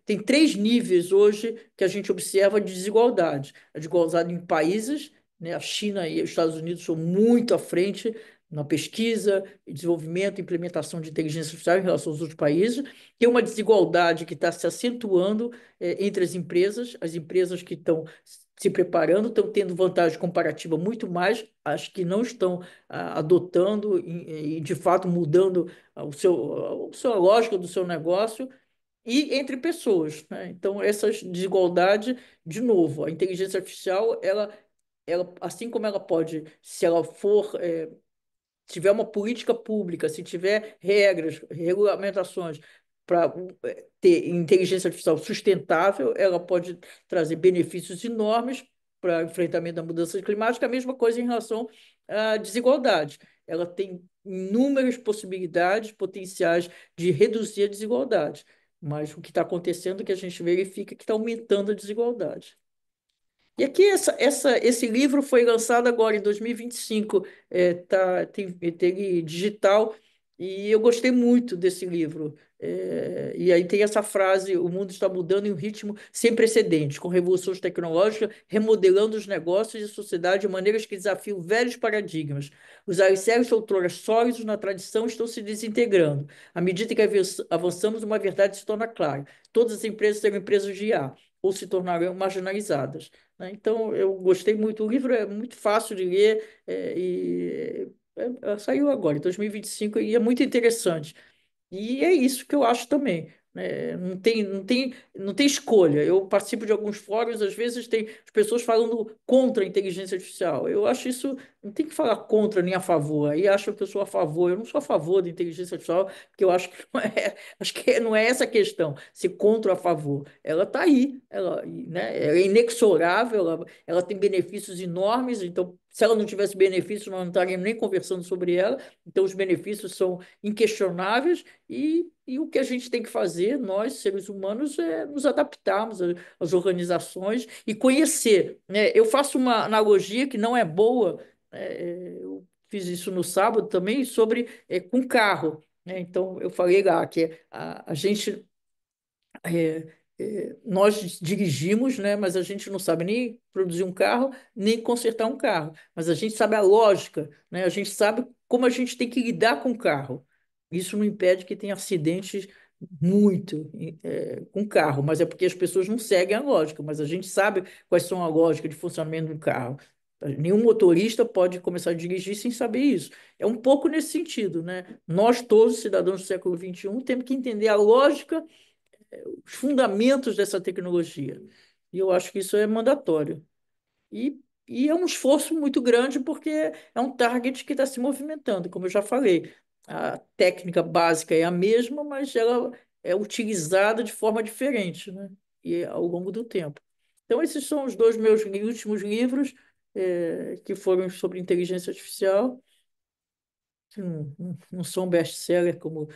C: tem três níveis hoje que a gente observa de desigualdade. A desigualdade em países, né? A China e os Estados Unidos são muito à frente na pesquisa, desenvolvimento e implementação de inteligência artificial em relação aos outros países. Tem uma desigualdade que está se acentuando entre as empresas que estão se preparando, estão tendo vantagem comparativa muito mais, as que não estão adotando e, de fato, mudando a lógica do seu negócio, e entre pessoas, né? Então, essas desigualdades, de novo, a inteligência artificial, assim como ela pode, se ela for tiver uma política pública, se tiver regras, regulamentações para ter inteligência artificial sustentável, ela pode trazer benefícios enormes para o enfrentamento da mudança climática. A mesma coisa em relação à desigualdade. Ela tem inúmeras possibilidades potenciais de reduzir a desigualdade. Mas o que está acontecendo é que a gente verifica que está aumentando a desigualdade. E aqui, esse livro foi lançado agora em 2025, tem digital, e eu gostei muito desse livro. E aí tem essa frase: o mundo está mudando em um ritmo sem precedentes, com revoluções tecnológicas remodelando os negócios e a sociedade de maneiras que desafiam velhos paradigmas. Os alicerces outrora sólidos na tradição estão se desintegrando. À medida que avançamos, uma verdade se torna clara: todas as empresas serão empresas de IA ou se tornarão marginalizadas, né? Então, eu gostei muito. O livro é muito fácil de ler saiu agora, em 2025, e é muito interessante. E é isso que eu acho também, né? Não tem escolha. Eu participo de alguns fóruns, às vezes tem as pessoas falando contra a inteligência artificial. Eu acho isso, não tem que falar contra nem a favor. Aí acham que eu sou a favor. Eu não sou a favor da inteligência artificial, porque eu acho que não é essa a questão, se contra ou a favor. Ela está aí, ela é inexorável, ela tem benefícios enormes, então. Se ela não tivesse benefícios, nós não estaríamos nem conversando sobre ela. Então, os benefícios são inquestionáveis e o que a gente tem que fazer, nós, seres humanos, é nos adaptarmos às organizações e conhecer, né? Eu faço uma analogia que não é boa, eu fiz isso no sábado também, sobre com carro, né? Então, eu falei lá que a gente nós dirigimos, né, mas a gente não sabe nem produzir um carro, nem consertar um carro. Mas a gente sabe a lógica, né? A gente sabe como a gente tem que lidar com o carro. Isso não impede que tenha acidentes muito com o carro, mas é porque as pessoas não seguem a lógica. Mas a gente sabe quais são a lógica de funcionamento do carro. Nenhum motorista pode começar a dirigir sem saber isso. É um pouco nesse sentido, né? Nós todos, cidadãos do século XXI, temos que entender a lógica, os fundamentos dessa tecnologia. E eu acho que isso é mandatório. E é um esforço muito grande porque é um target que está se movimentando, como eu já falei. A técnica básica é a mesma, mas ela é utilizada de forma diferente, né? E ao longo do tempo. Então, esses são os dois meus últimos livros, que foram sobre inteligência artificial. Que não são best-seller, como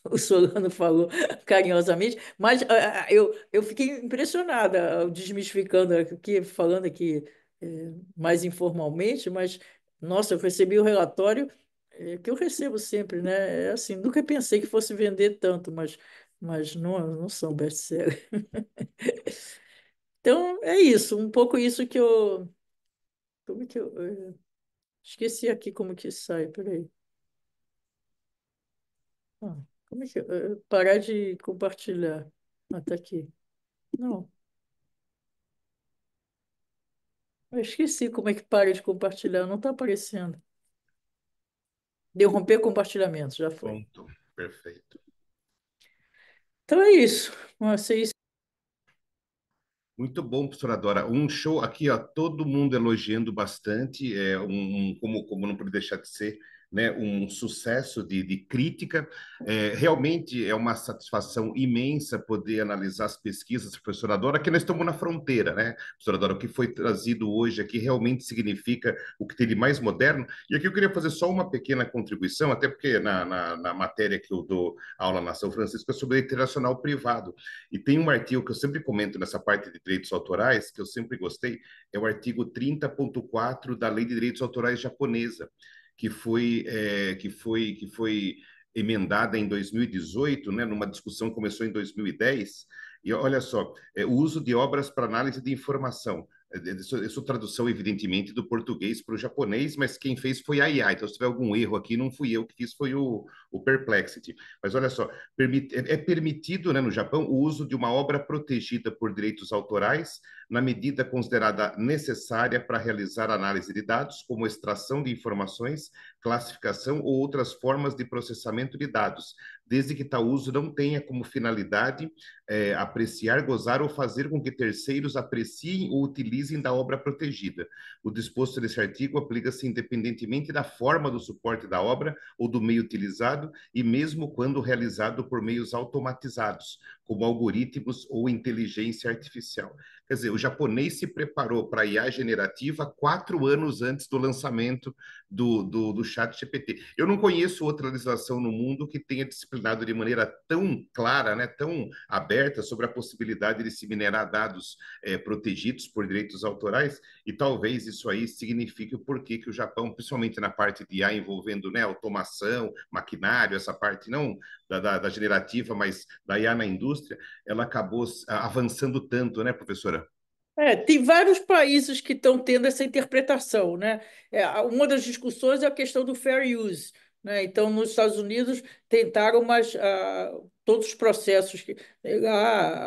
C: o Solano falou carinhosamente, mas eu fiquei impressionada, desmistificando aqui, falando aqui mais informalmente, mas, nossa, eu recebi o relatório que eu recebo sempre, né? É assim, nunca pensei que fosse vender tanto, mas não são best-seller. Então, é isso, um pouco isso que eu. Como é que eu. Esqueci aqui como que sai, peraí. Ah, como é que parar de compartilhar? Ah, tá aqui. Não, eu esqueci como é que para de compartilhar, não está aparecendo. Deu romper compartilhamento, já foi.
A: Ponto. Perfeito.
C: Então é isso. Vocês
A: Muito bom, professora Dora. Um show aqui, ó, todo mundo elogiando bastante, como não pode deixar de ser, né, um sucesso de crítica. Realmente é uma satisfação imensa poder analisar as pesquisas, professora Dora, que nós estamos na fronteira, né, professora Dora? O que foi trazido hoje aqui realmente significa o que tem de mais moderno. E aqui eu queria fazer só uma pequena contribuição, até porque na matéria que eu dou aula na São Francisco é sobre internacional privado. E tem um artigo que eu sempre comento nessa parte de direitos autorais, que eu sempre gostei, é o artigo 30.4 da Lei de Direitos Autorais japonesa, que foi emendada em 2018, né, numa discussão que começou em 2010. E olha só, o uso de obras para análise de informação. Isso é tradução, evidentemente, do português para o japonês, mas quem fez foi a IA. Então, se tiver algum erro aqui, não fui eu que fiz, foi o Perplexity. Mas olha só, é permitido, né, no Japão, o uso de uma obra protegida por direitos autorais na medida considerada necessária para realizar análise de dados, como extração de informações, classificação ou outras formas de processamento de dados, desde que tal uso não tenha como finalidade apreciar, gozar ou fazer com que terceiros apreciem ou utilizem da obra protegida. O disposto nesse artigo aplica-se independentemente da forma do suporte da obra ou do meio utilizado, e mesmo quando realizado por meios automatizados, como algoritmos ou inteligência artificial. Quer dizer, o japonês se preparou para a IA generativa 4 anos antes do lançamento do chat GPT. Eu não conheço outra legislação no mundo que tenha disciplinado de maneira tão clara, né, tão aberta sobre a possibilidade de se minerar dados protegidos por direitos autorais, e talvez isso aí signifique o porquê que o Japão, principalmente na parte de IA envolvendo, né, automação, maquinário, essa parte não da generativa, mas da IA na indústria, ela acabou avançando tanto, né, professora?
C: Tem vários países que estão tendo essa interpretação, né? Uma das discussões é a questão do fair use, né? Então, nos Estados Unidos tentaram, mas todos os processos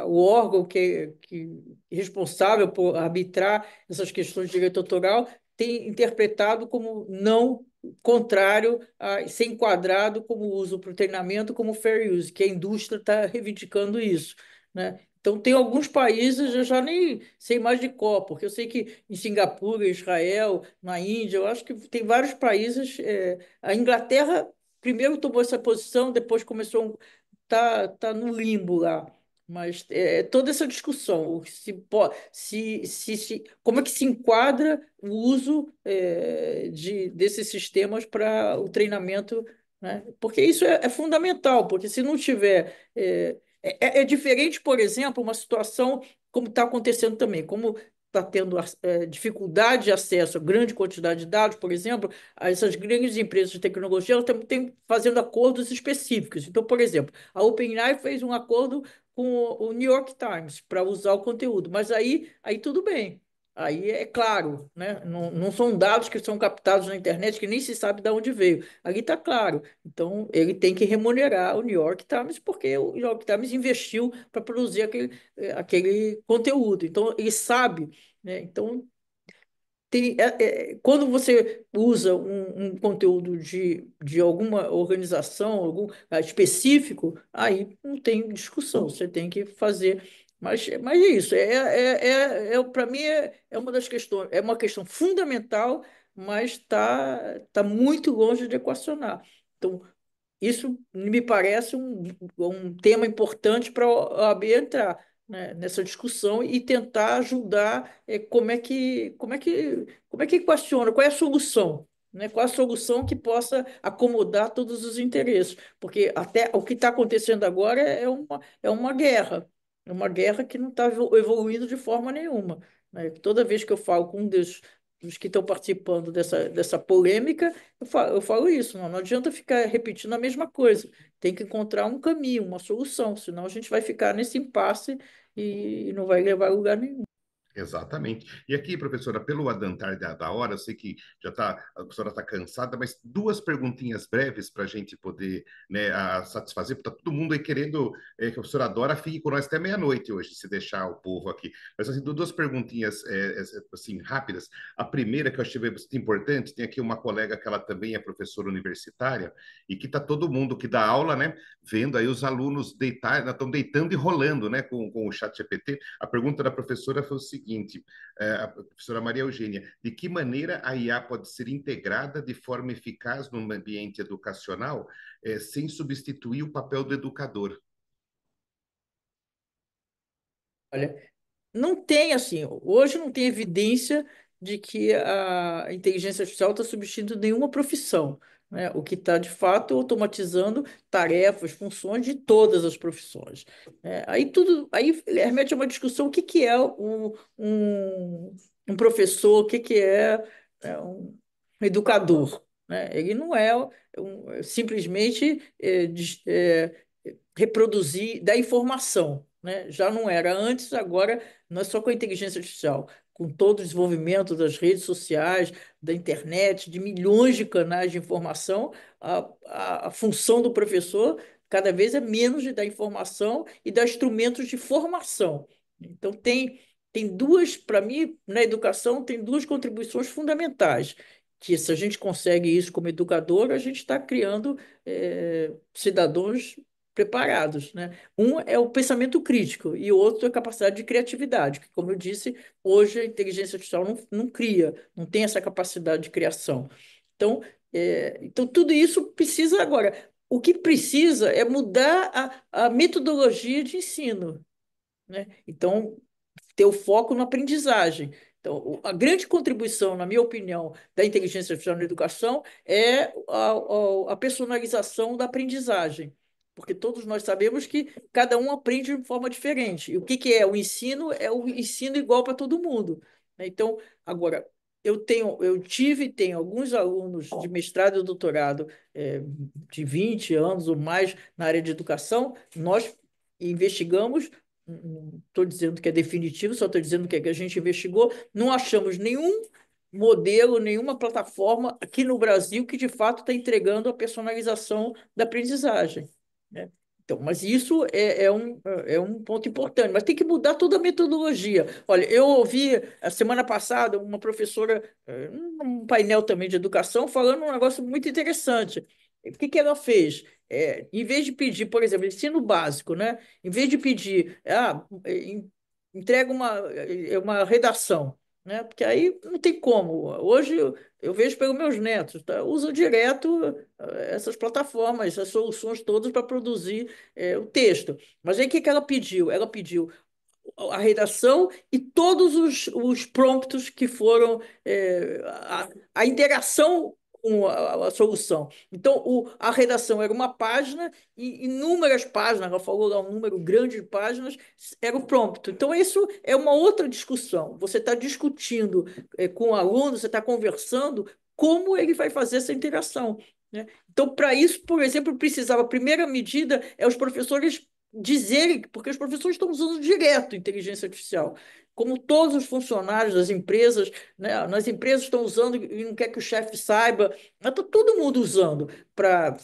C: o órgão que é responsável por arbitrar essas questões de direito autoral tem interpretado como não contrário a ser enquadrado como uso para o treinamento como fair use, que a indústria está reivindicando isso, né? Então, tem alguns países, eu já nem sei mais de qual, porque eu sei que em Singapura, Israel, na Índia, eu acho que tem vários países. A Inglaterra primeiro tomou essa posição, depois começou, tá no limbo lá. Mas toda essa discussão, como é que se enquadra o uso desses sistemas para o treinamento, né? Porque isso é fundamental, porque se não tiver. É diferente, por exemplo, uma situação como está acontecendo também, como está tendo dificuldade de acesso a grande quantidade de dados, por exemplo, essas grandes empresas de tecnologia elas também têm fazendo acordos específicos. Então, por exemplo, a OpenAI fez um acordo com o New York Times para usar o conteúdo, mas aí tudo bem. Aí é claro, né? Não são dados que são captados na internet que nem se sabe de onde veio. Ali está claro. Então, ele tem que remunerar o New York Times, porque o New York Times investiu para produzir aquele conteúdo. Então, ele sabe, né? Então, quando você usa um conteúdo de alguma organização, específico, aí não tem discussão, você tem que fazer. Mas é isso, para mim é uma das questões, é uma questão fundamental, mas está muito longe de equacionar. Então, isso me parece um tema importante para a OAB entrar, né, nessa discussão e tentar ajudar como é que equaciona, qual é a solução, né? Qual é a solução que possa acomodar todos os interesses, porque até o que está acontecendo agora é uma guerra que não está evoluindo de forma nenhuma, né? Toda vez que eu falo com um dos que estão participando dessa polêmica, eu falo isso, não adianta ficar repetindo a mesma coisa. Tem que encontrar um caminho, uma solução, senão a gente vai ficar nesse impasse e não vai levar a lugar nenhum.
A: Exatamente. E aqui, professora, pelo adantar da hora, eu sei que já tá, a professora está cansada, mas duas perguntinhas breves para a gente poder, né, satisfazer, porque está todo mundo aí querendo que a professora Dora fique com nós até meia-noite hoje, se deixar o povo aqui. Mas assim, duas perguntinhas assim, rápidas. A primeira, que eu achei bastante importante, tem aqui uma colega que ela também é professora universitária, e que está todo mundo que dá aula, né, vendo aí os alunos deitar, estão deitando e rolando, né, com o chat GPT. A pergunta da professora foi o seguinte, a professora Maria Eugênia, de que maneira a IA pode ser integrada de forma eficaz no ambiente educacional, sem substituir o papel do educador?
C: Olha, não tem assim, hoje não tem evidência de que a inteligência artificial está substituindo nenhuma profissão, né? O que está de fato automatizando tarefas, funções de todas as profissões. Aí tudo, aí remete a uma discussão: o que que é um professor, o que que é um educador, né? Ele não é simplesmente reproduzir da informação, né? Já não era antes, agora não é só com a inteligência artificial, com todo o desenvolvimento das redes sociais, da internet, de milhões de canais de informação, a função do professor cada vez é menos de dar informação e dar instrumentos de formação. Então, tem duas, para mim, na educação, tem duas contribuições fundamentais, que se a gente consegue isso como educador, a gente está criando cidadãos preparados, né? Um é o pensamento crítico e o outro é a capacidade de criatividade, que, como eu disse, hoje a inteligência artificial não cria, não tem essa capacidade de criação. Então, então tudo isso precisa agora. O que precisa é mudar a metodologia de ensino, né? Então, ter o foco na aprendizagem. Então, a grande contribuição, na minha opinião, da inteligência artificial na educação é a personalização da aprendizagem, porque todos nós sabemos que cada um aprende de forma diferente. E o que que é o ensino? É o ensino igual para todo mundo, né? Então, agora, eu tive e tenho alguns alunos de mestrado e doutorado de 20 anos ou mais na área de educação. Nós investigamos, não estou dizendo que é definitivo, só estou dizendo que a gente investigou, não achamos nenhum modelo, nenhuma plataforma aqui no Brasil que de fato está entregando a personalização da aprendizagem, né? Então, mas isso é um ponto importante, mas tem que mudar toda a metodologia. Olha, eu ouvi a semana passada uma professora, num painel também de educação, falando um negócio muito interessante. O que que ela fez? Em vez de pedir, por exemplo, ensino básico, né? Em vez de pedir, entrega uma redação, né? Porque aí não tem como. Hoje eu vejo pelos meus netos, tá? Usam direto essas plataformas, essas soluções todas para produzir o texto. Mas aí o que que ela pediu? Ela pediu a redação e todos os prompts que foram a interação com a solução. Então, a redação era uma página e inúmeras páginas, ela falou lá um número grande de páginas, era o prompt. Então, isso é uma outra discussão. Você está discutindo com o aluno, você está conversando como ele vai fazer essa interação, né? Então, para isso, por exemplo, precisava, a primeira medida é os professores dizerem, porque os professores estão usando direto inteligência artificial, como todos os funcionários das empresas, né? Nas empresas estão usando e não quer que o chefe saiba, mas está todo mundo usando para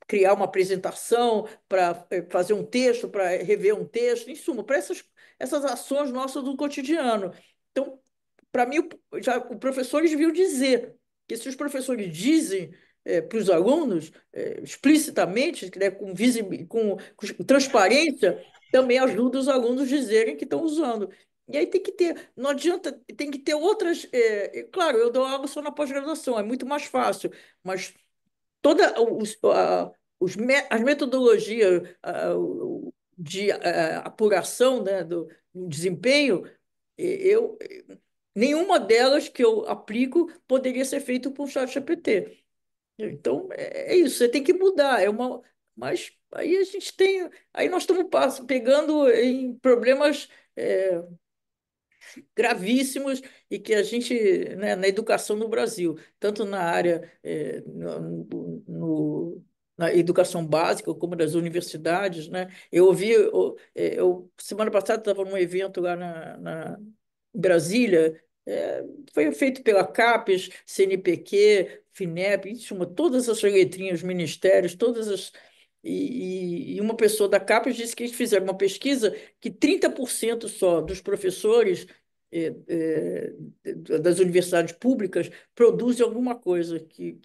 C: criar uma apresentação, para fazer um texto, para rever um texto, em suma, para essas ações nossas do cotidiano. Então, para mim, o professores deviam dizer que se os professores dizem para os alunos explicitamente, né, com transparência, também ajuda os alunos a dizerem que estão usando. E aí tem que ter, não adianta, tem que ter outras. Claro, eu dou aula só na pós-graduação, é muito mais fácil, mas toda as metodologias de apuração, né, do desempenho, eu nenhuma delas que eu aplico poderia ser feito por ChatGPT. Então, é isso, você tem que mudar. Mas aí a gente tem. Aí nós estamos pegando em problemas gravíssimos e que a gente, né, na educação no Brasil, tanto na área, na educação básica, como das universidades, né? Eu ouvi, semana passada estava num evento lá Brasília, foi feito pela CAPES, CNPq, FINEP, em suma, todas as letrinhas, ministérios, todas as. E uma pessoa da CAPES disse que eles fizeram uma pesquisa que 30% só dos professores das universidades públicas produzem alguma coisa que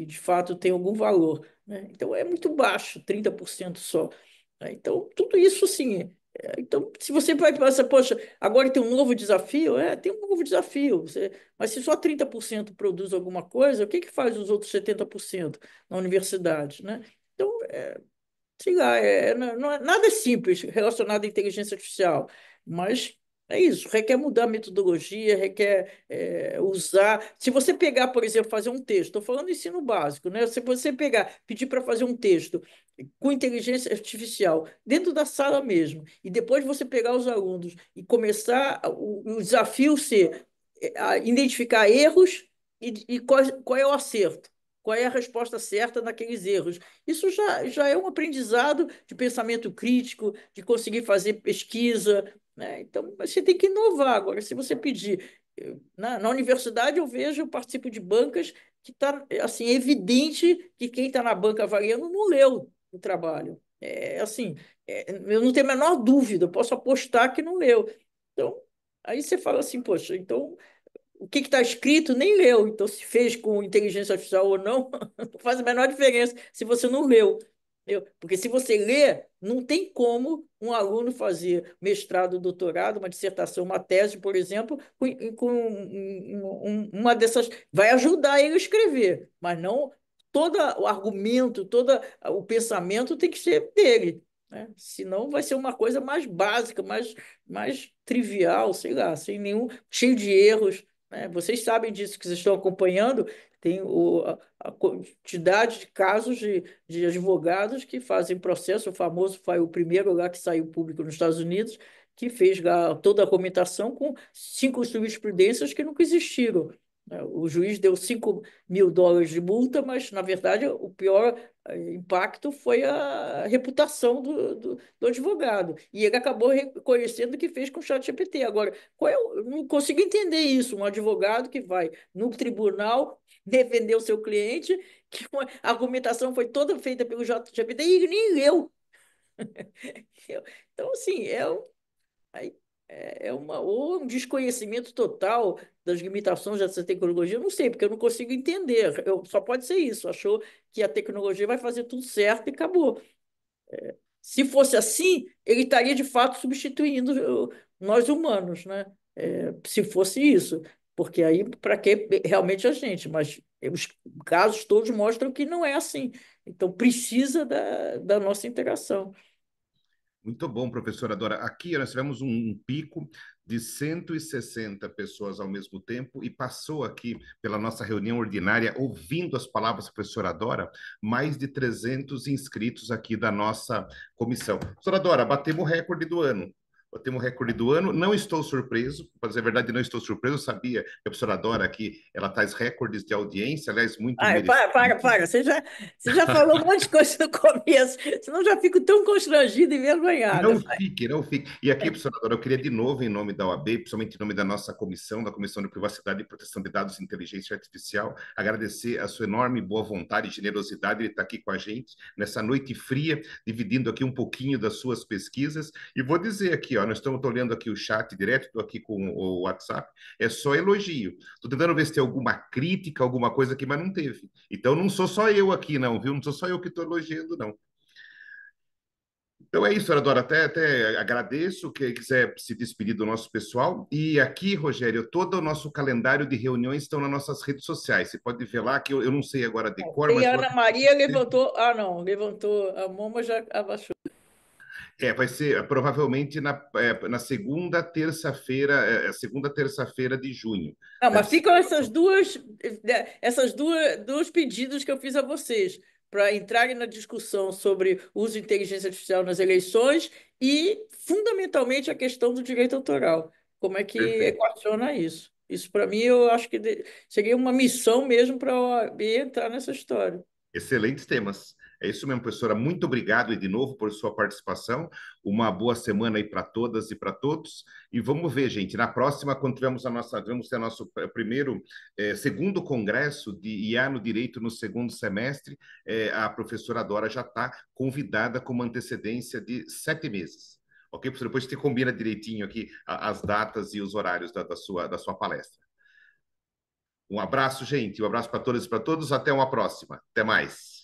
C: de fato tem algum valor, né? Então é muito baixo, 30% só, né? Então, tudo isso, assim. Então, se você vai pensar, poxa, agora tem um novo desafio, tem um novo desafio. Mas se só 30% produz alguma coisa, o que que faz os outros 70% na universidade, né? Então, sei lá, nada é simples relacionado à inteligência artificial, mas é isso, requer mudar a metodologia, requer usar. Se você pegar, por exemplo, fazer um texto, estou falando de ensino básico, né? Se você pegar, pedir para fazer um texto com inteligência artificial dentro da sala mesmo, e depois você pegar os alunos e começar o desafio ser identificar erros e qual é o acerto. Qual é a resposta certa naqueles erros? Isso já é um aprendizado de pensamento crítico, de conseguir fazer pesquisa, né? Então, você tem que inovar. Agora, se você pedir. Na universidade, eu vejo, eu participo de bancas que está assim, evidente que quem está na banca avaliando não leu o trabalho. Assim, eu não tenho a menor dúvida, eu posso apostar que não leu. Então, aí você fala assim, poxa, então o que está escrito nem leu. Então, se fez com inteligência artificial ou não, não faz a menor diferença se você não leu. Entendeu? Porque se você lê, não tem como um aluno fazer mestrado, doutorado, uma dissertação, uma tese, por exemplo, com uma dessas. Vai ajudar ele a escrever, mas não todo o argumento, todo o pensamento tem que ser dele. Né? Senão vai ser uma coisa mais básica, mais trivial, sei lá, sem nenhum, cheio de erros, né? Vocês sabem disso que vocês estão acompanhando, tem a quantidade de casos de advogados que fazem processo, o famoso foi o primeiro lá que saiu público nos Estados Unidos, que fez lá toda a argumentação com 5 jurisprudências que nunca existiram. Né? O juiz deu US$ 5.000 de multa, mas, na verdade, o pior impacto foi a reputação do advogado. E ele acabou reconhecendo que fez com o ChatGPT. Agora, eu não consigo entender isso. Um advogado que vai no tribunal defender o seu cliente, que a argumentação foi toda feita pelo ChatGPT e ele nem leu. Então, assim, aí ou um desconhecimento total das limitações dessa tecnologia. Eu não sei, porque eu não consigo entender. Só pode ser isso. Achou que a tecnologia vai fazer tudo certo e acabou. Se fosse assim, ele estaria de fato substituindo nós humanos, né? Se fosse isso, porque aí para que realmente a gente? Mas os casos todos mostram que não é assim. Então precisa da nossa interação.
A: Muito bom, professora Dora. Aqui nós tivemos um pico de 160 pessoas ao mesmo tempo e passou aqui pela nossa reunião ordinária, ouvindo as palavras da professora Dora, mais de 300 inscritos aqui da nossa comissão. Professora Dora, batemos o recorde do ano. Batemos o recorde do ano. Não estou surpreso, para dizer a verdade, não estou surpreso. Eu sabia que a professora Dora aqui, ela traz recordes de audiência, aliás, muito
C: Ai,
A: merecido.
C: para. Você já falou um monte de coisa no começo, senão eu já fico tão constrangida e envergonhada.
A: Não fique, não fique. E aqui, professora Dora, eu queria de novo, em nome da OAB, principalmente em nome da nossa comissão, da Comissão de Privacidade e Proteção de Dados e Inteligência Artificial, agradecer a sua enorme boa vontade e generosidade de estar aqui com a gente nessa noite fria, dividindo aqui um pouquinho das suas pesquisas. E vou dizer aqui, ó, nós estamos olhando aqui o chat direto, estou aqui com o WhatsApp, é só elogio. Estou tentando ver se tem alguma crítica, alguma coisa aqui, mas não teve. Então não sou só eu aqui, não, viu? Não sou só eu que estou elogiando, não. Então é isso, Adora. Até agradeço. Quem quiser se despedir do nosso pessoal. E aqui, Rogério, todo o nosso calendário de reuniões estão nas nossas redes sociais. Você pode ver lá, que eu não sei agora de cor,
C: Tem
A: mas
C: a Ana Maria levantou. Ah, não, levantou a mão, mas já abaixou.
A: vai ser provavelmente na segunda terça-feira, segunda terça-feira de junho.
C: Não,
A: Deve
C: mas
A: ser.
C: ficam essas duas pedidos que eu fiz a vocês para entrarem na discussão sobre o uso de inteligência artificial nas eleições e, fundamentalmente, a questão do direito autoral. Como é que
A: Perfeito.
C: equaciona isso? Isso, para mim, eu acho que seria uma missão mesmo para a OAB entrar nessa história.
A: Excelentes temas. É isso mesmo, professora. Muito obrigado e de novo por sua participação. Uma boa semana aí para todas e para todos. E vamos ver, gente, na próxima, quando vamos ter nosso primeiro, segundo congresso de IA no Direito no segundo semestre, a professora Dora já está convidada com uma antecedência de 7 meses. Ok, professor? Depois você combina direitinho aqui as datas e os horários da sua palestra. Um abraço, gente. Um abraço para todas e para todos. Até uma próxima. Até mais.